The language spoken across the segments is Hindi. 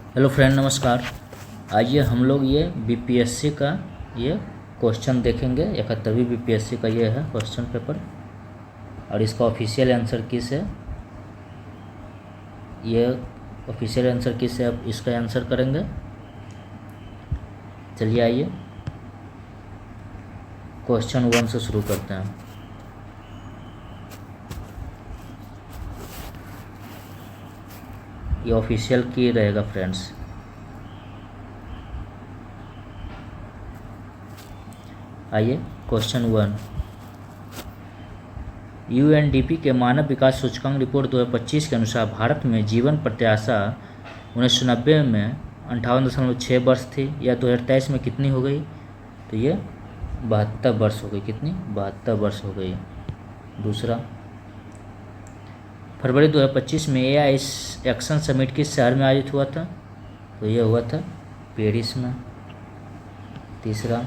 हेलो फ्रेंड, नमस्कार। आइए हम लोग ये बीपीएससी का ये क्वेश्चन देखेंगे। 71वीं बीपीएससी का ये है क्वेश्चन पेपर और इसका ऑफिशियल आंसर किस है। ये ऑफिशियल आंसर किस है, अब इसका आंसर करेंगे। चलिए आइए क्वेश्चन 1 से शुरू करते हैं। ये ऑफिशियल की रहेगा फ्रेंड्स। आइए क्वेश्चन 1। यूएनडीपी के मानव विकास सूचकांक रिपोर्ट 2025 के अनुसार भारत में जीवन प्रत्याशा 1990 में 58.6 वर्ष थी। यह 2023 में कितनी हो गई? तो ये 72 वर्ष हो गई। कितनी? 72 वर्ष हो गई। दूसरा, फरवरी 2025 में एआई एक्शन समिट किस शहर में आयोजित हुआ था? तो यह हुआ था पेरिस में। तीसरा,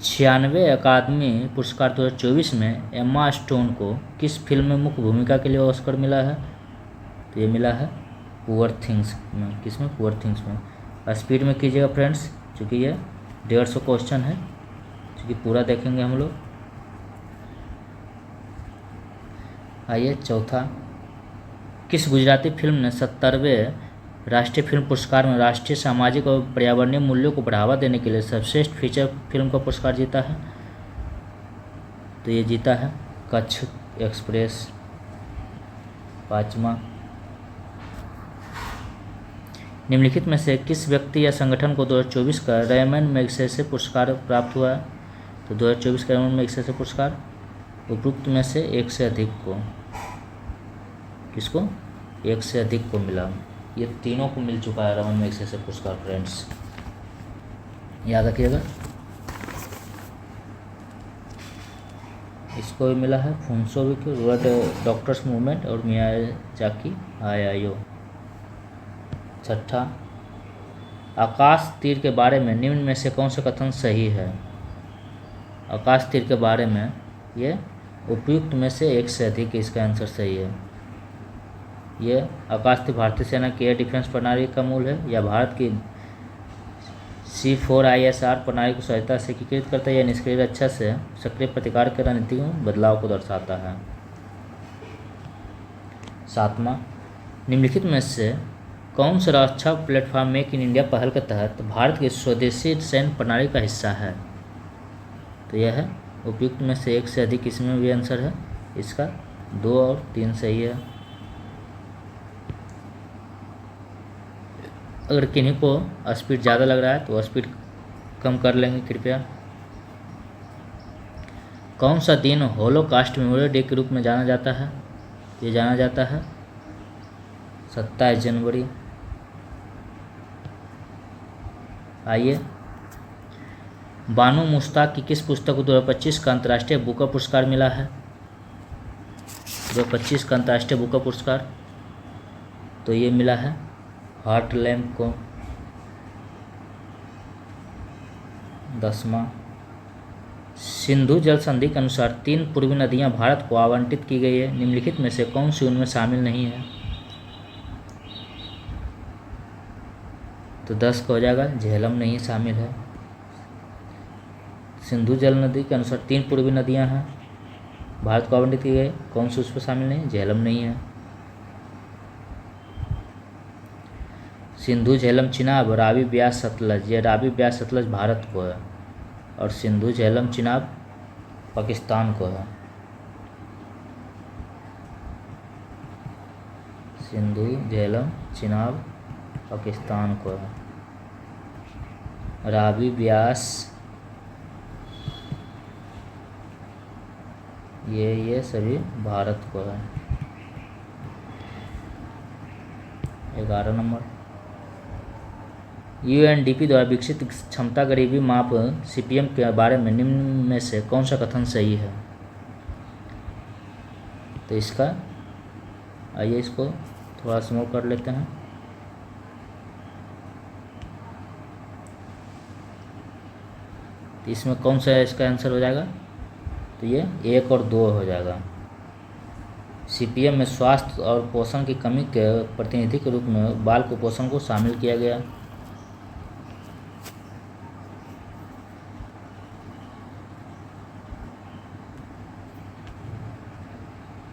96 अकादमी पुरस्कार 2024 में एम्मा स्टोन को किस फिल्म में मुख्य भूमिका के लिए ऑस्कर मिला है? तो ये मिला है पुअर थिंग्स में। किसमें? पुअर थिंग्स में। स्पीड में कीजिएगा फ्रेंड्स, क्योंकि ये 150 क्वेश्चन है, क्योंकि पूरा देखेंगे हम लोग। आइए चौथा, किस गुजराती फिल्म ने 70वें राष्ट्रीय फिल्म पुरस्कार में राष्ट्रीय सामाजिक और पर्यावरणीय मूल्यों को बढ़ावा देने के लिए सर्वश्रेष्ठ फीचर फिल्म का पुरस्कार जीता है? तो ये जीता है कच्छ एक्सप्रेस। पाँचवा, निम्नलिखित में से किस व्यक्ति या संगठन को 2024 का रेमन मैगसेसे पुरस्कार प्राप्त हुआ है? तो 2024 का रेमन मैगसेसे पुरस्कार उपरोक्त में से एक से अधिक को, किसको? एक से अधिक को मिला। ये तीनों को मिल चुका है रेमन मैगसेसे पुरस्कार फ्रेंड्स, याद रखिएगा। इसको भी मिला है फुनसो की वर्ल्ड डॉक्टर्स मूवमेंट और मियाजाकी आयायो। छठा, आकाश तीर के बारे में निम्न में से कौन सा कथन सही है? आकाश तीर के बारे में ये उपयुक्त में से एक से अधिक, इसका आंसर सही है। ये आकाश तीर भारतीय सेना की एयर डिफेंस प्रणाली का मूल है या भारत की C4ISR प्रणाली को सहायता से एकीकृत करता है या निष्क्रिय रक्षा से सक्रिय प्रतिकार की रणनीति में बदलाव को दर्शाता है। सातवां, निम्नलिखित में से कौन सा रक्षा प्लेटफॉर्म मेक इन इंडिया पहल के तहत भारत की स्वदेशी सैन्य प्रणाली का हिस्सा है? तो यह है उपयुक्त में से एक से अधिक, इसमें भी आंसर है इसका 2 और 3 सही है। अगर किन्हीं को स्पीड ज़्यादा लग रहा है तो स्पीड कम कर लेंगे कृपया। कौन सा दिन होलोकास्ट मेमोरियल डे के रूप में जाना जाता है? ये जाना जाता है 27 जनवरी। आइए, बानो मुश्ताक की किस पुस्तक को 2025 का अंतर्राष्ट्रीय बुकर पुरस्कार मिला है? 2025 का अंतर्राष्ट्रीय बुकर पुरस्कार तो ये मिला है हार्ट लैम्प को। 10वां, सिंधु जल संधि के अनुसार 3 पूर्वी नदियां भारत को आवंटित की गई है। निम्नलिखित में से कौन सी उनमें शामिल नहीं है? तो 10 का हो जाएगा झेलम नहीं शामिल है। सिंधु जल नदी के अनुसार 3 पूर्वी नदियां हैं, भारत को आवंटित की गई, कौन सी उस पर शामिल नहीं? झेलम नहीं है। सिंधु झेलम चिनाब, रावी ब्यास सतलज। ये रावी ब्यास सतलज भारत को है और सिंधु झेलम चिनाब पाकिस्तान को है। सिंधु झेलम चिनाब पाकिस्तान को है, रावी ब्यास ये सभी भारत को है। 11 नंबर, यूएनडीपी द्वारा विकसित क्षमता गरीबी माप CPM के बारे में निम्न में से कौन सा कथन सही है? तो इसका आइए इसको थोड़ा स्मूथ कर लेते हैं। तो इसमें कौन सा इसका आंसर हो जाएगा? तो ये 1 और 2 हो जाएगा। सीपीएम में स्वास्थ्य और पोषण की कमी के प्रतिनिधि के रूप में बाल कुपोषण को शामिल किया गया।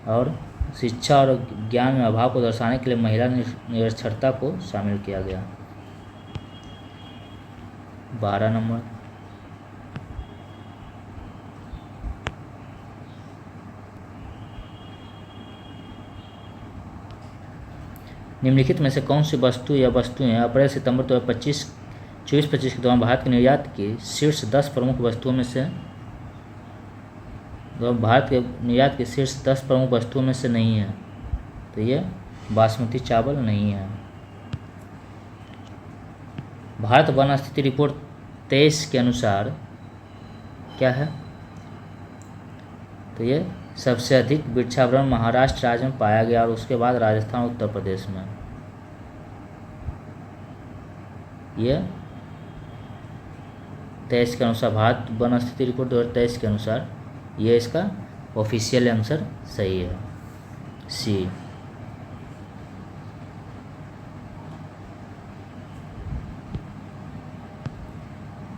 और शिक्षा और ज्ञान में अभाव को दर्शाने के लिए महिला निरक्षरता को शामिल किया गया। 12 नंबर, निम्नलिखित में से कौन सी वस्तु या वस्तुएं अप्रैल सितंबर 2024-25 के दौरान भारत के निर्यात की शीर्ष 10 प्रमुख वस्तुओं में से भारत के निर्यात की शीर्ष 10 प्रमुख वस्तुओं में से नहीं है? तो ये बासमती चावल नहीं है। भारत वन स्थिति रिपोर्ट 23 के अनुसार क्या है? तो ये सबसे अधिक वृक्षावरण महाराष्ट्र राज्य में पाया गया और उसके बाद राजस्थान उत्तर प्रदेश में। ये 23 के अनुसार, भारत वन स्थिति रिपोर्ट 2023 के अनुसार ये इसका ऑफिशियल आंसर सही है, सी।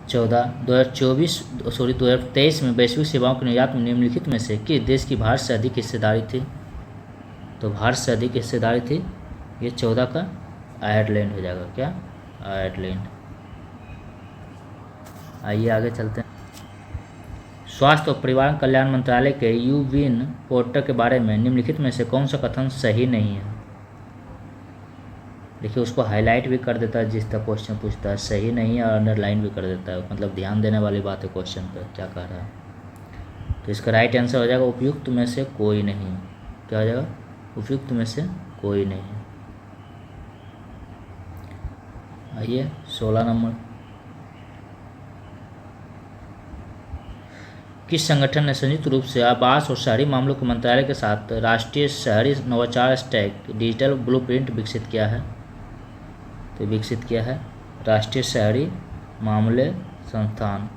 2023 में वैश्विक सेवाओं के निर्यात में निम्नलिखित में से किस देश की भारत से अधिक हिस्सेदारी थी? तो भारत से अधिक हिस्सेदारी थी ये 14 का आयरलैंड हो जाएगा। क्या? आयरलैंड। आइए आगे चलते हैं। स्वास्थ्य और परिवार कल्याण मंत्रालय के यूविन पोर्टल के बारे में निम्नलिखित में से कौन सा कथन सही नहीं है? देखिए, उसको हाईलाइट भी कर देता है जिस तरह क्वेश्चन पूछता है, सही नहीं है, और अंडरलाइन भी कर देता है, मतलब ध्यान देने वाली बात है क्वेश्चन पर क्या कह रहा है। तो इसका राइट आंसर हो जाएगा उपयुक्त में से कोई नहीं। क्या हो जाएगा? उपयुक्त में से कोई नहीं। आइए 16 नंबर, किस संगठन ने संयुक्त रूप से आवास और शहरी मामलों के मंत्रालय के साथ राष्ट्रीय शहरी नवाचार स्टैक डिजिटल ब्लूप्रिंट विकसित किया है? तो विकसित किया है राष्ट्रीय शहरी मामले संस्थान।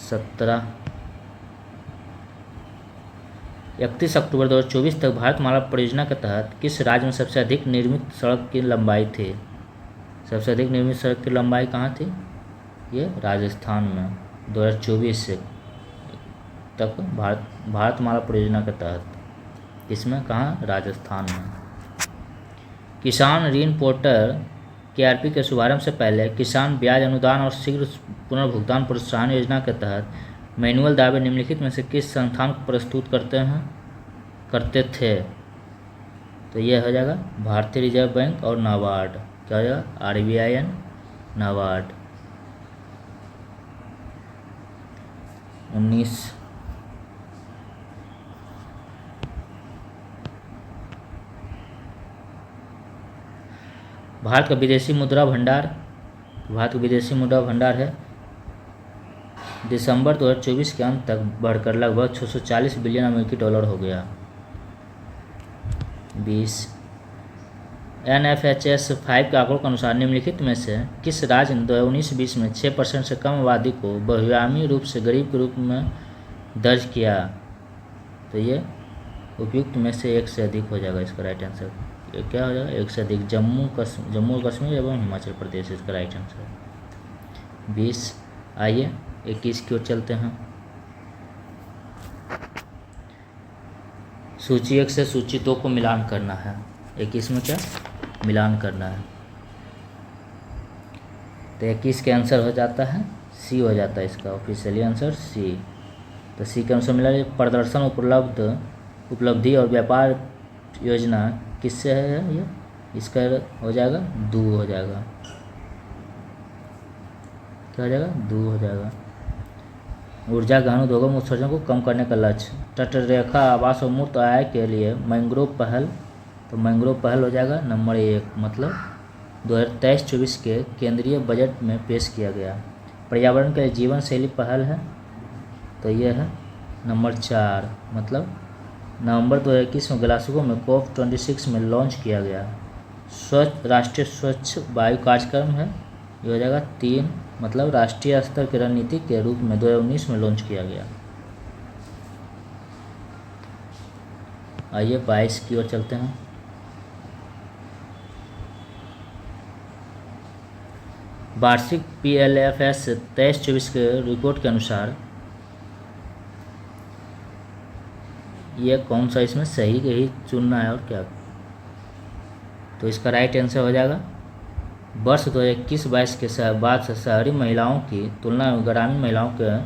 17, 31 अक्टूबर 2024 तक भारतमाला परियोजना के तहत किस राज्य में सबसे अधिक निर्मित सड़क की लंबाई थी? सबसे अधिक निर्मित सड़क की लंबाई कहाँ थी? ये राजस्थान में 2024 से तक भारतमाला परियोजना के तहत। इसमें कहाँ? राजस्थान में। किसान ऋण पोर्टल KRP के शुभारंभ से पहले किसान ब्याज अनुदान और शीघ्र पुनर्भुगतान प्रोत्साहन योजना के तहत मैनुअल दावे निम्नलिखित में से किस संस्थान को प्रस्तुत करते थे? तो यह हो जाएगा भारतीय रिजर्व बैंक और नाबार्ड। क्या हो जाएगा? RBI, नाबार्ड। 19, भारत का विदेशी मुद्रा भंडार, भारत का विदेशी मुद्रा भंडार है दिसंबर 2024 के अंत तक बढ़कर लगभग 640 बिलियन अमेरिकी डॉलर हो गया। 20, NFHS 5 के आंकड़ों के अनुसार निम्नलिखित में से किस राज्य ने 2019-20 में 6% से कम आबादी को बहुआयामी रूप से गरीब के रूप में दर्ज किया? तो ये उपयुक्त में से एक से अधिक हो जाएगा इसका राइट आंसर। क्या हो जाएगा? एक से अधिक। जम्मू और कश्मीर एवं हिमाचल प्रदेश इसका राइट आंसर। 20। आइए 21 की ओर चलते हैं। सूची 1 से सूची 2 को मिलान करना है। 21 में क्या मिलान करना है, तो 21 के आंसर हो जाता है सी, हो जाता है इसका ऑफिशियली आंसर सी। तो सी के आंसर मिला प्रदर्शन उपलब्धि और व्यापार योजना किससे है ये, इसका हो जाएगा दू, हो जाएगा क्या हो जाएगा दू हो जाएगा। ऊर्जा गहन उद्योगों में उत्सर्जन को कम करने का लक्ष्य, तटरेखा आवास और मुक्त आय के लिए मैंग्रोव पहल, तो मैंग्रोव पहल हो जाएगा नंबर 1, मतलब 2023-24 के केंद्रीय बजट में पेश किया गया। पर्यावरण के लिए जीवन शैली पहल है, तो यह है नंबर 4, मतलब नवंबर 2021 में ग्लासगो में COP26 में लॉन्च किया गया। राष्ट्रीय स्वच्छ वायु कार्यक्रम है, ये हो जाएगा 3, मतलब राष्ट्रीय स्तर की रणनीति के रूप में 2019 में लॉन्च किया गया। आइए 22 की ओर चलते हैं। वार्षिक PLFS 23-24 के रिपोर्ट के अनुसार ये कौन सा इसमें सही ही चुनना है और क्या, तो इसका राइट आंसर हो जाएगा वर्ष 2021-22 के बाद से शहरी महिलाओं की तुलना में ग्रामीण महिलाओं के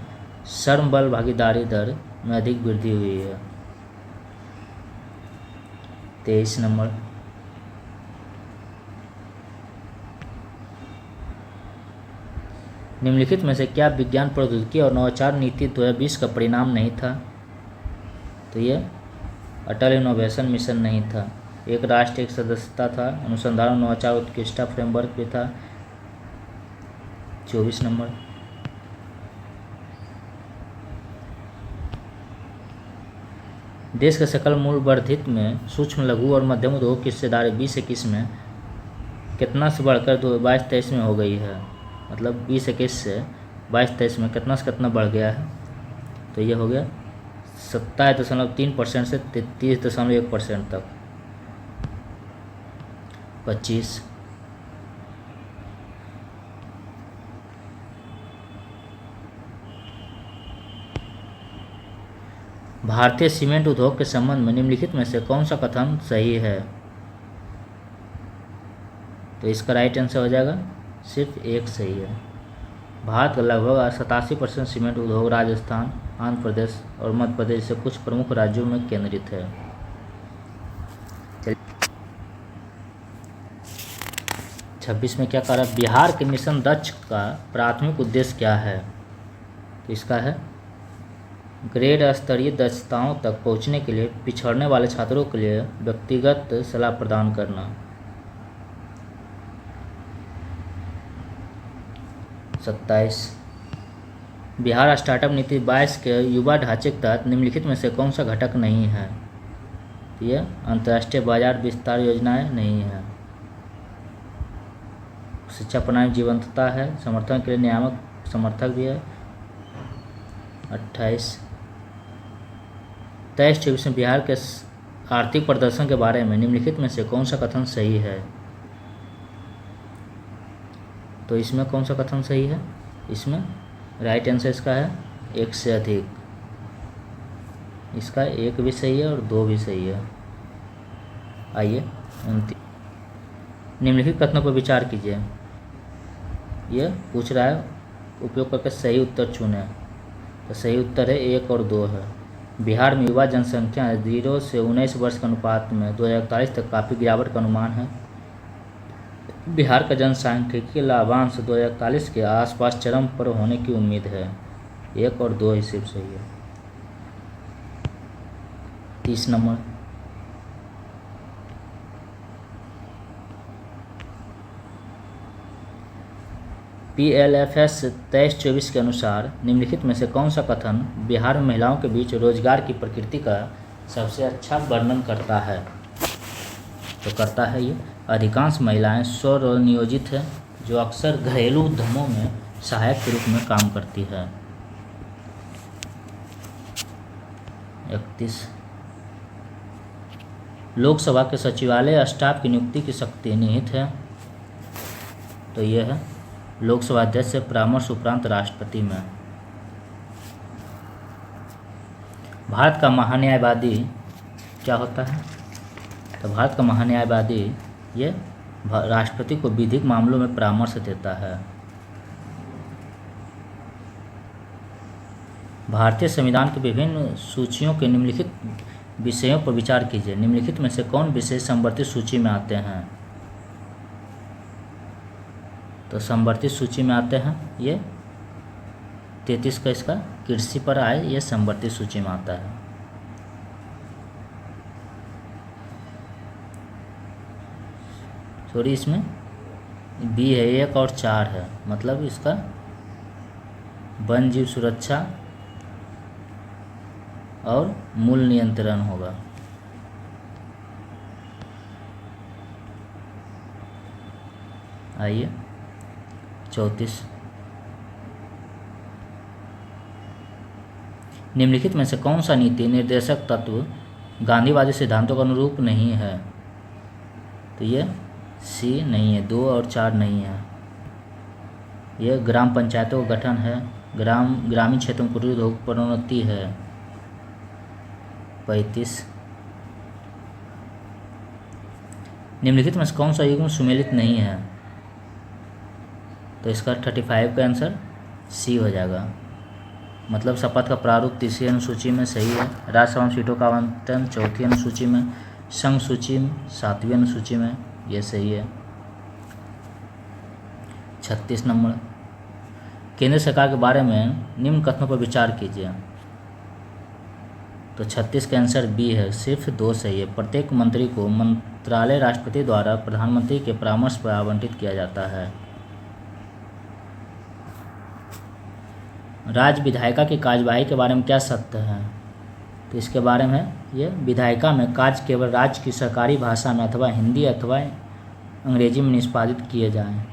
श्रम बल भागीदारी दर में अधिक वृद्धि हुई है। 23 नंबर। निम्नलिखित में से क्या विज्ञान प्रौद्योगिकी और नवाचार नीति 2020 का परिणाम नहीं था, तो ये अटल इनोवेशन मिशन नहीं था। एक राष्ट्र एक सदस्यता था। अनुसंधान और नवाचार उत्कृष्टता फ्रेमवर्क भी था। 24 नंबर। देश के सकल मूल्य वर्धित में सूक्ष्म लघु और मध्यम उद्योग की हिस्सेदारी 2021 में कितना से बढ़कर 22-23 में हो गई है, मतलब 2021 से 22-23 में कितना से कितना बढ़ गया है, तो ये हो गया 27.3% से 33.1% तक। 25। भारतीय सीमेंट उद्योग के संबंध में निम्नलिखित में से कौन सा कथन सही है, तो इसका राइट आंसर हो जाएगा सिर्फ एक सही है। भारत का लगभग 87% सीमेंट उद्योग राजस्थान, आंध्र प्रदेश और मध्य प्रदेश से कुछ प्रमुख राज्यों में केंद्रित है। 26 में क्या कह रहा है, बिहार के मिशन दक्ष का प्राथमिक उद्देश्य क्या है, तो इसका है ग्रेड स्तरीय दक्षताओं तक पहुंचने के लिए पिछड़ने वाले छात्रों के लिए व्यक्तिगत सलाह प्रदान करना। 27 बिहार स्टार्टअप नीति 22 के युवा ढांचे के तहत निम्नलिखित में से कौन सा घटक नहीं है, यह अंतर्राष्ट्रीय बाजार विस्तार योजनाएं नहीं है। शिक्षा प्रणाली जीवंतता है। समर्थन के लिए नियामक समर्थक भी है। 28 23-24 में बिहार के आर्थिक प्रदर्शन के बारे में निम्नलिखित में से कौन सा कथन सही है, तो इसमें कौन सा कथन सही है, इसमें राइट आंसर इसका है एक से अधिक। इसका एक भी सही है और दो भी सही है। आइए 29 निम्नलिखित कथनों पर विचार कीजिए। यह पूछ रहा है उपयोग करके सही उत्तर चुनें, तो सही उत्तर है 1 और 2 है। बिहार में युवा जनसंख्या 0 से 19 वर्ष के अनुपात में 2041 तक काफ़ी गिरावट का अनुमान है। बिहार का जनसांख्यिकीय लाभांश 2041 के आसपास चरम पर होने की उम्मीद है। 1 और 2 ही सिर्फ सही है। 30 नंबर। PLFS 23-24 के अनुसार निम्नलिखित में से कौन सा कथन बिहार में महिलाओं के बीच रोजगार की प्रकृति का सबसे अच्छा वर्णन करता है, तो करता है ये अधिकांश महिलाएं स्वनियोजित हैं जो अक्सर घरेलू उद्यमों में सहायक के रूप में काम करती है। 31 लोकसभा के सचिवालय स्टाफ की नियुक्ति की शक्ति निहित है, तो यह है लोकसभा अध्यक्ष से परामर्श उपरांत राष्ट्रपति में। भारत का महान्यायवादी क्या होता है, तो भारत का महान्यायवादी ये राष्ट्रपति को विधिक मामलों में परामर्श देता है। भारतीय संविधान के विभिन्न सूचियों के निम्नलिखित विषयों पर विचार कीजिए। निम्नलिखित में से कौन विषय संवर्धित सूची में आते हैं, तो संवर्धित सूची में आते हैं ये 33 का इसका कृषि पर आए, ये संवर्धित सूची में आता है। सॉरी इसमें बी है 1 और 4 है, मतलब इसका वन जीव सुरक्षा और मूल नियंत्रण होगा। आइए 34 निम्नलिखित में से कौन सा नीति निर्देशक तत्व गांधीवादी सिद्धांतों के अनुरूप नहीं है। तो ये सी नहीं है, 2 और 4 नहीं है। ये ग्राम पंचायतों का गठन है। ग्रामीण क्षेत्रों में कुटीर उद्योग प्रोन्नति है। 35। निम्नलिखित में से कौन सा युग्म सुमेलित नहीं है? तो इसका 35 का आंसर सी हो जाएगा। मतलब शपथ का प्रारूप 3री अनुसूची में सही है। राज्यसभा सीटों का आवंटन 4थी अनुसूची में, संघ सूची 7वीं अनुसूची में, ये सही है। 36 नंबर, केंद्र सरकार के बारे में निम्न कथनों पर विचार कीजिए। तो 36 का आंसर बी है, सिर्फ 2 सही है। प्रत्येक मंत्री को मंत्रालय राष्ट्रपति द्वारा प्रधानमंत्री के परामर्श पर आवंटित किया जाता है। राज्य विधायिका की कार्यवाही के बारे में क्या सत्य है? तो इसके बारे में ये विधायिका में कार्य केवल राज्य की सरकारी भाषा में अथवा हिंदी अथवा अंग्रेजी में निष्पादित किए जाएं।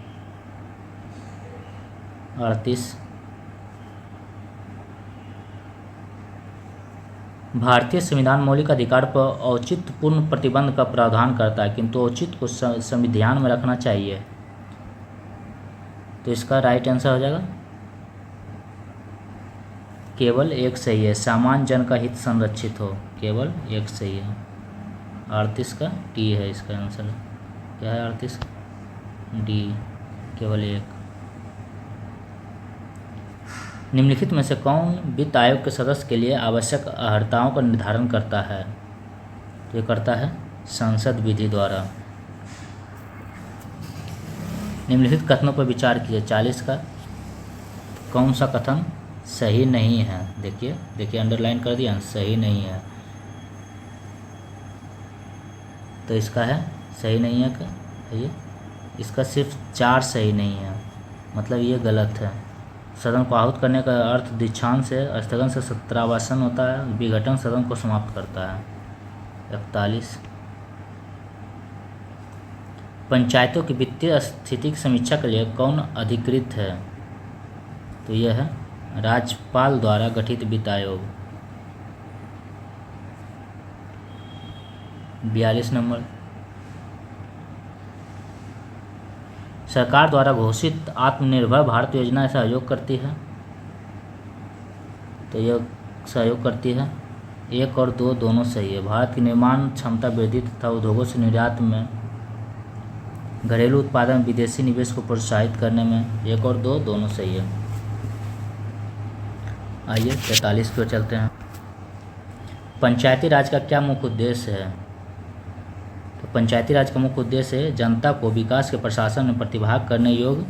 38, भारतीय संविधान मौलिक अधिकार पर औचित्यपूर्ण प्रतिबंध का प्रावधान करता है, किंतु औचित्य को संविधान में रखना चाहिए। तो इसका राइट आंसर हो जाएगा केवल 1 सही है, सामान्य जन का हित संरक्षित हो, केवल 1 सही है। 38 का डी है इसका आंसर। क्या है 38? डी, केवल 1। निम्नलिखित में से कौन वित्त आयोग के सदस्य के लिए आवश्यक अर्हताओं का निर्धारण करता है? तो ये करता है संसद विधि द्वारा। निम्नलिखित कथनों पर विचार कीजिए। 40 का कौन सा कथन सही नहीं है? देखिए अंडरलाइन कर दिया, सही नहीं है। तो इसका है सही नहीं है क्या? ये इसका सिर्फ 4 सही नहीं है, मतलब ये गलत है। सदन को आहूत करने का अर्थ दीक्षांत से स्थगन से सत्रावसान होता है, विघटन सदन को समाप्त करता है। 41, पंचायतों की वित्तीय स्थिति की समीक्षा के लिए कौन अधिकृत है? तो यह है राज्यपाल द्वारा गठित वित्त आयोग। 42 नंबर, सरकार द्वारा घोषित आत्मनिर्भर भारत योजना सहयोग करती है। तो यह सहयोग करती है। 1 और 2 दोनों सही है। भारत की निर्माण क्षमता वृद्धि तथा उद्योगों से निर्यात में, घरेलू उत्पादन, विदेशी निवेश को प्रोत्साहित करने में 1 और 2 दोनों सही है। आइए 43 की ओर चलते हैं। पंचायती राज का क्या मुख्य उद्देश्य है? तो पंचायती राज का मुख्य उद्देश्य है जनता को विकास के प्रशासन में प्रतिभाग करने योग्य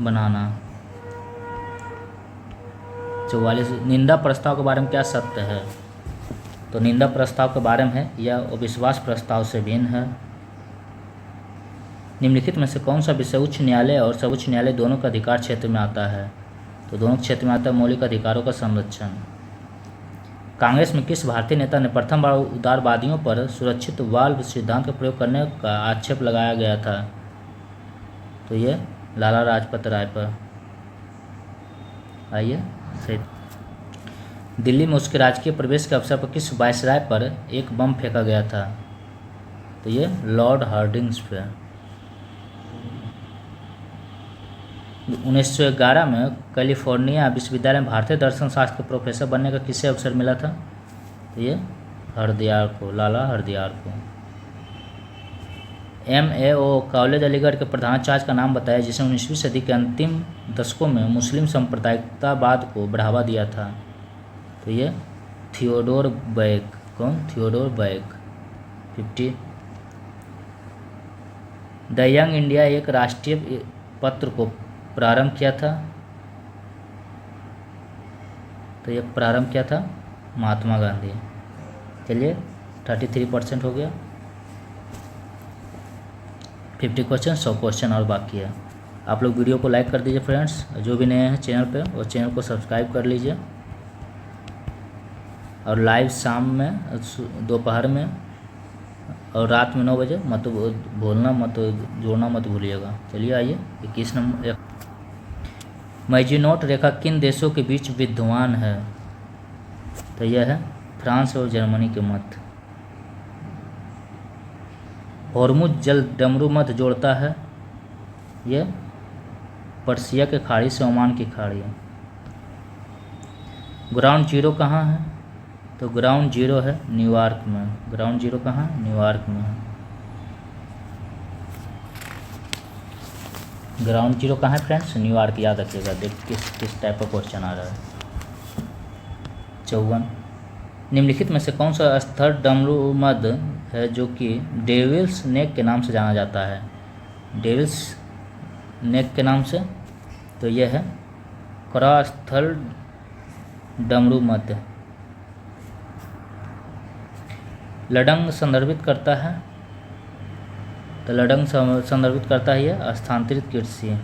बनाना। 44, निंदा प्रस्ताव के बारे में क्या सत्य है? तो निंदा प्रस्ताव के बारे में है यह अविश्वास प्रस्ताव से भिन्न है। निम्नलिखित में से कौन सा विषय उच्च न्यायालय और सर्वोच्च न्यायालय दोनों का अधिकार क्षेत्र में आता है? तो दोनों क्षेत्र में आता है मौलिक अधिकारों का संरक्षण। कांग्रेस में किस भारतीय नेता ने प्रथम बार उदारवादियों पर सुरक्षित वाल्व सिद्धांत का प्रयोग करने का आक्षेप लगाया गया था? तो ये लाला लाजपत राय पर। आइए सही। दिल्ली में उसके राजकीय प्रवेश के अवसर पर किस वायसराय पर एक बम फेंका गया था? तो ये लॉर्ड हार्डिंग्स पे। 1911 में कैलिफोर्निया विश्वविद्यालय में भारतीय दर्शन शास्त्र के प्रोफेसर बनने का किसे अवसर मिला था? तो ये हरदयाल को, लाला हरदयाल को। MAO कॉलेज अलीगढ़ के प्रधानाचार्य का नाम बताया जिसने 19वीं सदी के अंतिम दशकों में मुस्लिम सांप्रदायिकतावाद को बढ़ावा दिया था? तो ये थियोडोर बैक। कौन? Theodore back. 50, the young India एक राष्ट्रीय पत्र को प्रारंभ किया था? तो ये प्रारंभ किया था महात्मा गांधी। चलिए 33% हो गया। 50 क्वेश्चन, 100 क्वेश्चन और बाकी है। आप लोग वीडियो को लाइक कर दीजिए फ्रेंड्स, जो भी नए हैं चैनल पे वो चैनल को सब्सक्राइब कर लीजिए। और लाइव शाम में दोपहर में और रात में 9 बजे मत भूलना, मत जोड़ना मत भूलिएगा। चलिए आइए 21 नंबर। मैजिनोट रेखा किन देशों के बीच विद्यमान है? तो यह है फ्रांस और जर्मनी के मध्य। हॉर्मुज जल डमरू मध्य जोड़ता है, यह पर्सिया के खाड़ी से ओमान की खाड़ी है। ग्राउंड जीरो कहाँ है? तो ग्राउंड जीरो है न्यूयॉर्क में। ग्राउंड जीरो कहाँ? न्यूयॉर्क में है। ग्राउंड जीरो कहाँ है फ्रेंड्स? न्यूयॉर्क। याद रखिएगा। देख किस टाइप का क्वेश्चन आ रहा है। 54 निम्नलिखित में से कौन सा स्थल डमरू मध्य है जो कि डेविल्स नेक के नाम से जाना जाता है? डेविल्स नेक के नाम से, तो यह है करा स्थल डमरू मध्य। लडंग संदर्भित करता है, तो लडंग संदर्भित करता है यह स्थानांतरित कृषि।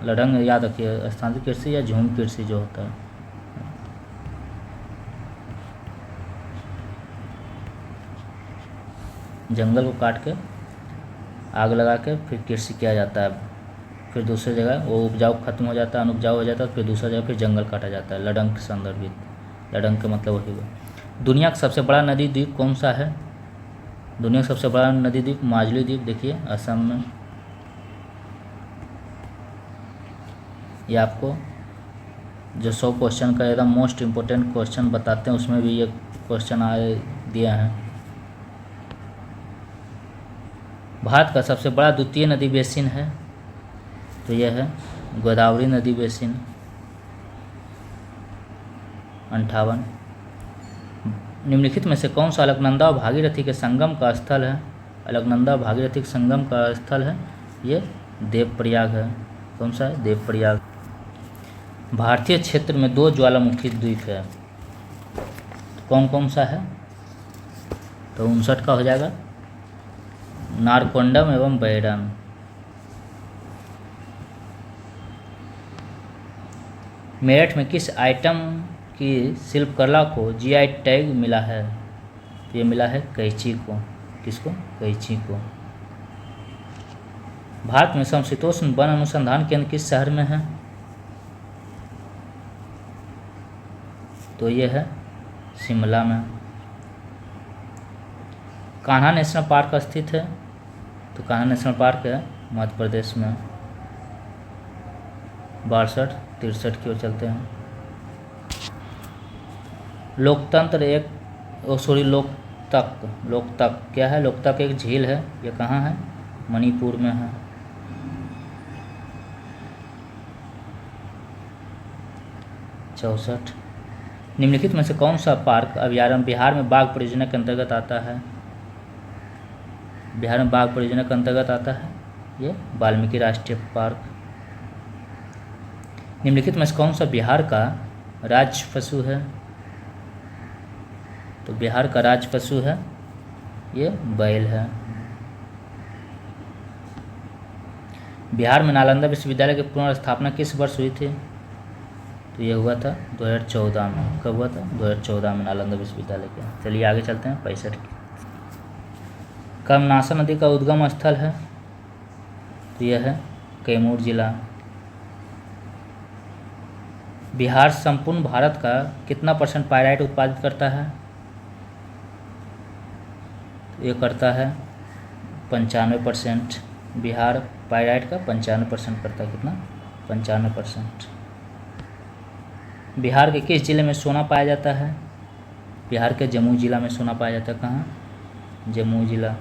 लडंग याद रखिए, स्थानांतरित कृषि या झूम कृषि जो होता है। जंगल को काट के आग लगा के फिर कृषि किया जाता है, फिर दूसरी जगह वो उपजाऊ खत्म हो जाता है, अनुपजाऊ हो जाता है, फिर दूसरी जगह फिर जंगल काटा जाता है। लडंग संदर्भित। लडंग का मतलब वही हुआ। दुनिया का सबसे बड़ा नदी द्वीप कौन सा है? दुनिया का सबसे बड़ा नदी द्वीप माजुली द्वीप, देखिए असम में। ये आपको जो 100 क्वेश्चन का एकदम मोस्ट इम्पोर्टेंट क्वेश्चन बताते हैं उसमें भी ये क्वेश्चन आए दिया है। भारत का सबसे बड़ा द्वितीय नदी बेसिन है, तो यह है गोदावरी नदी बेसिन। 58 निम्नलिखित में से कौन सा अलकनंदा और भागीरथी के संगम का स्थल है? अलकनंदा और भागीरथी के संगम का स्थल है ये देवप्रयाग है। कौन सा है? देवप्रयाग। भारतीय क्षेत्र में 2 ज्वालामुखी द्वीप है, कौन कौन सा है? तो 59 का हो जाएगा नारकोंडम एवं बैरन। मेरठ में किस आइटम की शिल्पकला को जीआई टैग मिला है? तो ये मिला है कैंची को। किसको? कैंची को। भारत में समशीतोष्ण वन अनुसंधान केंद्र किस शहर में है? तो ये है शिमला में। कान्हा नेशनल पार्क स्थित है, तो कान्हा नेशनल पार्क है मध्य प्रदेश में। 62-63 की ओर चलते हैं। लोकतंत्र लोकतक क्या है? लोकतक एक झील है, ये कहाँ है? मणिपुर में है। चौसठ निम्नलिखित में से कौन सा पार्क अभ्यारण्य बिहार में बाघ परियोजना के अंतर्गत आता है? बिहार में बाघ परियोजना के अंतर्गत आता है ये वाल्मीकि राष्ट्रीय पार्क। निम्नलिखित में से कौन सा बिहार का राज्य पशु है? तो बिहार का राज्य पशु है ये बैल है। बिहार में नालंदा विश्वविद्यालय की पुनर्स्थापना किस वर्ष हुई थी? तो ये हुआ था 2014 में। कब हुआ था? 2014 में नालंदा विश्वविद्यालय के। चलिए आगे चलते हैं। 65 कर्मनाशा नदी का उद्गम स्थल है, तो यह है कैमूर जिला। बिहार संपूर्ण भारत का कितना % पायराइट उत्पादित करता है? तो ये करता है 95%। बिहार पायराइट का 95% करता है। कितना? 95%। बिहार के किस जिले में सोना पाया जाता है? बिहार के जमुई जिला में सोना पाया जाता है। कहाँ? जमुई जिला।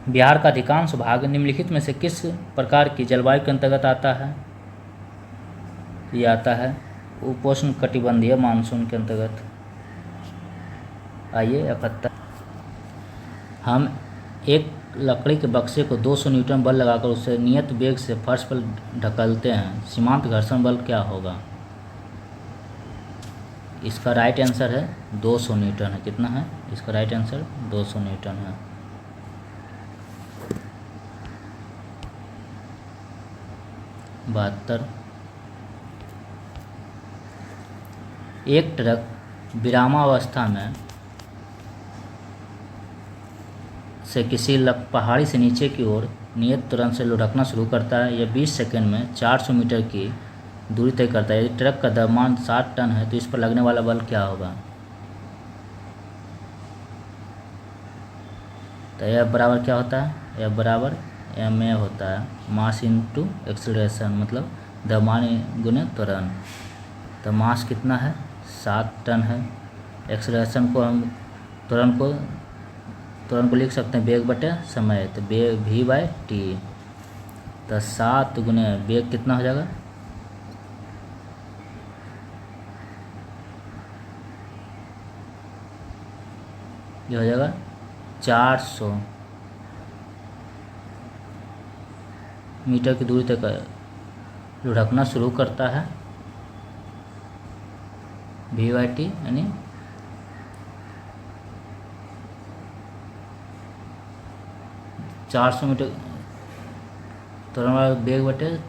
बिहार का अधिकांश भाग निम्नलिखित में से किस प्रकार की जलवायु के अंतर्गत आता है? ये आता है उपोष्ण कटिबंधीय मानसून के अंतर्गत। आइए 71 हम एक लकड़ी के बक्से को 200 न्यूटन बल लगाकर उसे नियत वेग से फर्श पर ढकलते हैं, सीमांत घर्षण बल क्या होगा? इसका राइट आंसर है 200 न्यूटन है। कितना है इसका राइट आंसर? 200 न्यूटन है। बहत्तर एक ट्रक विरामावस्था में से किसी पहाड़ी से नीचे की ओर नियत तुरंत से लुढ़कना शुरू करता है। यह 20 सेकंड में 400 मीटर की दूरी तय करता है। यदि ट्रक का द्रव्यमान 60 टन है तो इस पर लगने वाला बल क्या होगा? तो यह बराबर क्या होता है? यह बराबर ma होता है, मास इनटू एक्सीलरेशन, मतलब द्रव्यमान गुने त्वरण। तो मास कितना है? 7 टन है। एक्सीलरेशन को हम त्वरण को लिख सकते हैं वेग बटे समय, तो v/t। तो 7 गुने वेग कितना हो जाएगा? ये हो जाएगा 400 मीटर की दूरी तक लुढ़कना शुरू करता है। v/t यानी 400 मीटर त्वरण वाला वेग बटे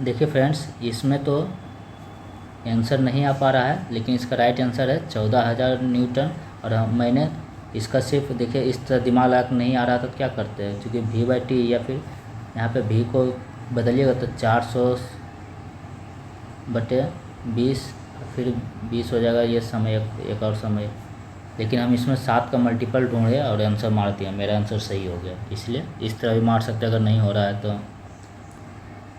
देखिए फ्रेंड्स, इसमें तो आंसर नहीं आ पा रहा है, लेकिन इसका राइट आंसर है 14,000 न्यूटन। और मैंने इसका सिर्फ देखिए इस तरह दिमाग लगा के नहीं आ रहा था तो क्या करते हैं, क्योंकि v/t या फिर यहाँ पे v को बदलिएगा तो 400/20 फिर 20 हो जाएगा। ये समय एक और समय, लेकिन हम इसमें 7 का मल्टीपल ढूंढे और आंसर मार दिया, मेरा आंसर सही हो गया। इसलिए इस तरह भी मार सकते हैं अगर नहीं हो रहा है तो।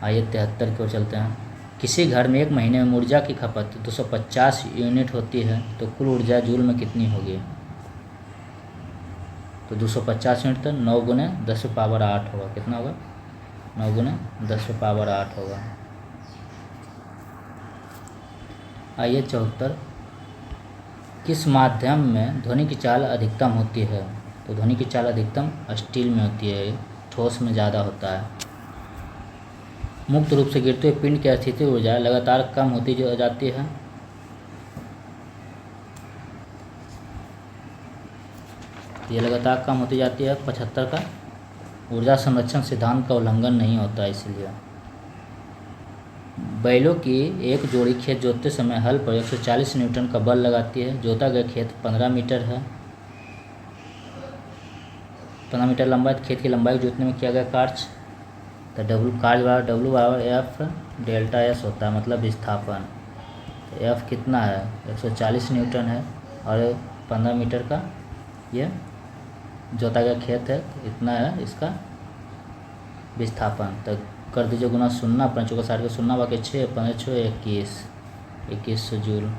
आइए 73 की ओर चलते हैं। किसी घर में एक महीने में ऊर्जा की खपत 250 यूनिट होती है तो कुल ऊर्जा जूल में कितनी होगी? तो 250 यूनिट तो 9 गुने 10⁻8 होगा। कितना होगा? 9 गुने 10⁻8 होगा। आइए 74। किस माध्यम में ध्वनि की चाल अधिकतम होती है? तो ध्वनि की चाल अधिकतम स्टील में होती है, ठोस में ज़्यादा होता है। मुक्त रूप से गिरते हुए पिंड की स्थितिज ऊर्जा लगातार कम होती जाती है। ये लगातार कम होती जाती है। 75 का ऊर्जा संरक्षण सिद्धांत का उल्लंघन नहीं होता, इसलिए। बैलों की एक जोड़ी खेत जोतते समय हल पर 140 न्यूटन का बल लगाती है। जोता गया खेत 15 मीटर है, 15 मीटर लंबा है। खेत की लंबाई को जोतने में किया गया कार्य, तो W बराबर F डेल्टा S होता है, मतलब विस्थापन। तो F कितना है? 140 न्यूटन है और 15 मीटर का ये जोता गया खेत है, तो इतना है इसका विस्थापन। तो कर दीजिए गुना 0, 5 चौका 60 का 0 बाकी 6, 15 6 2100 जूल।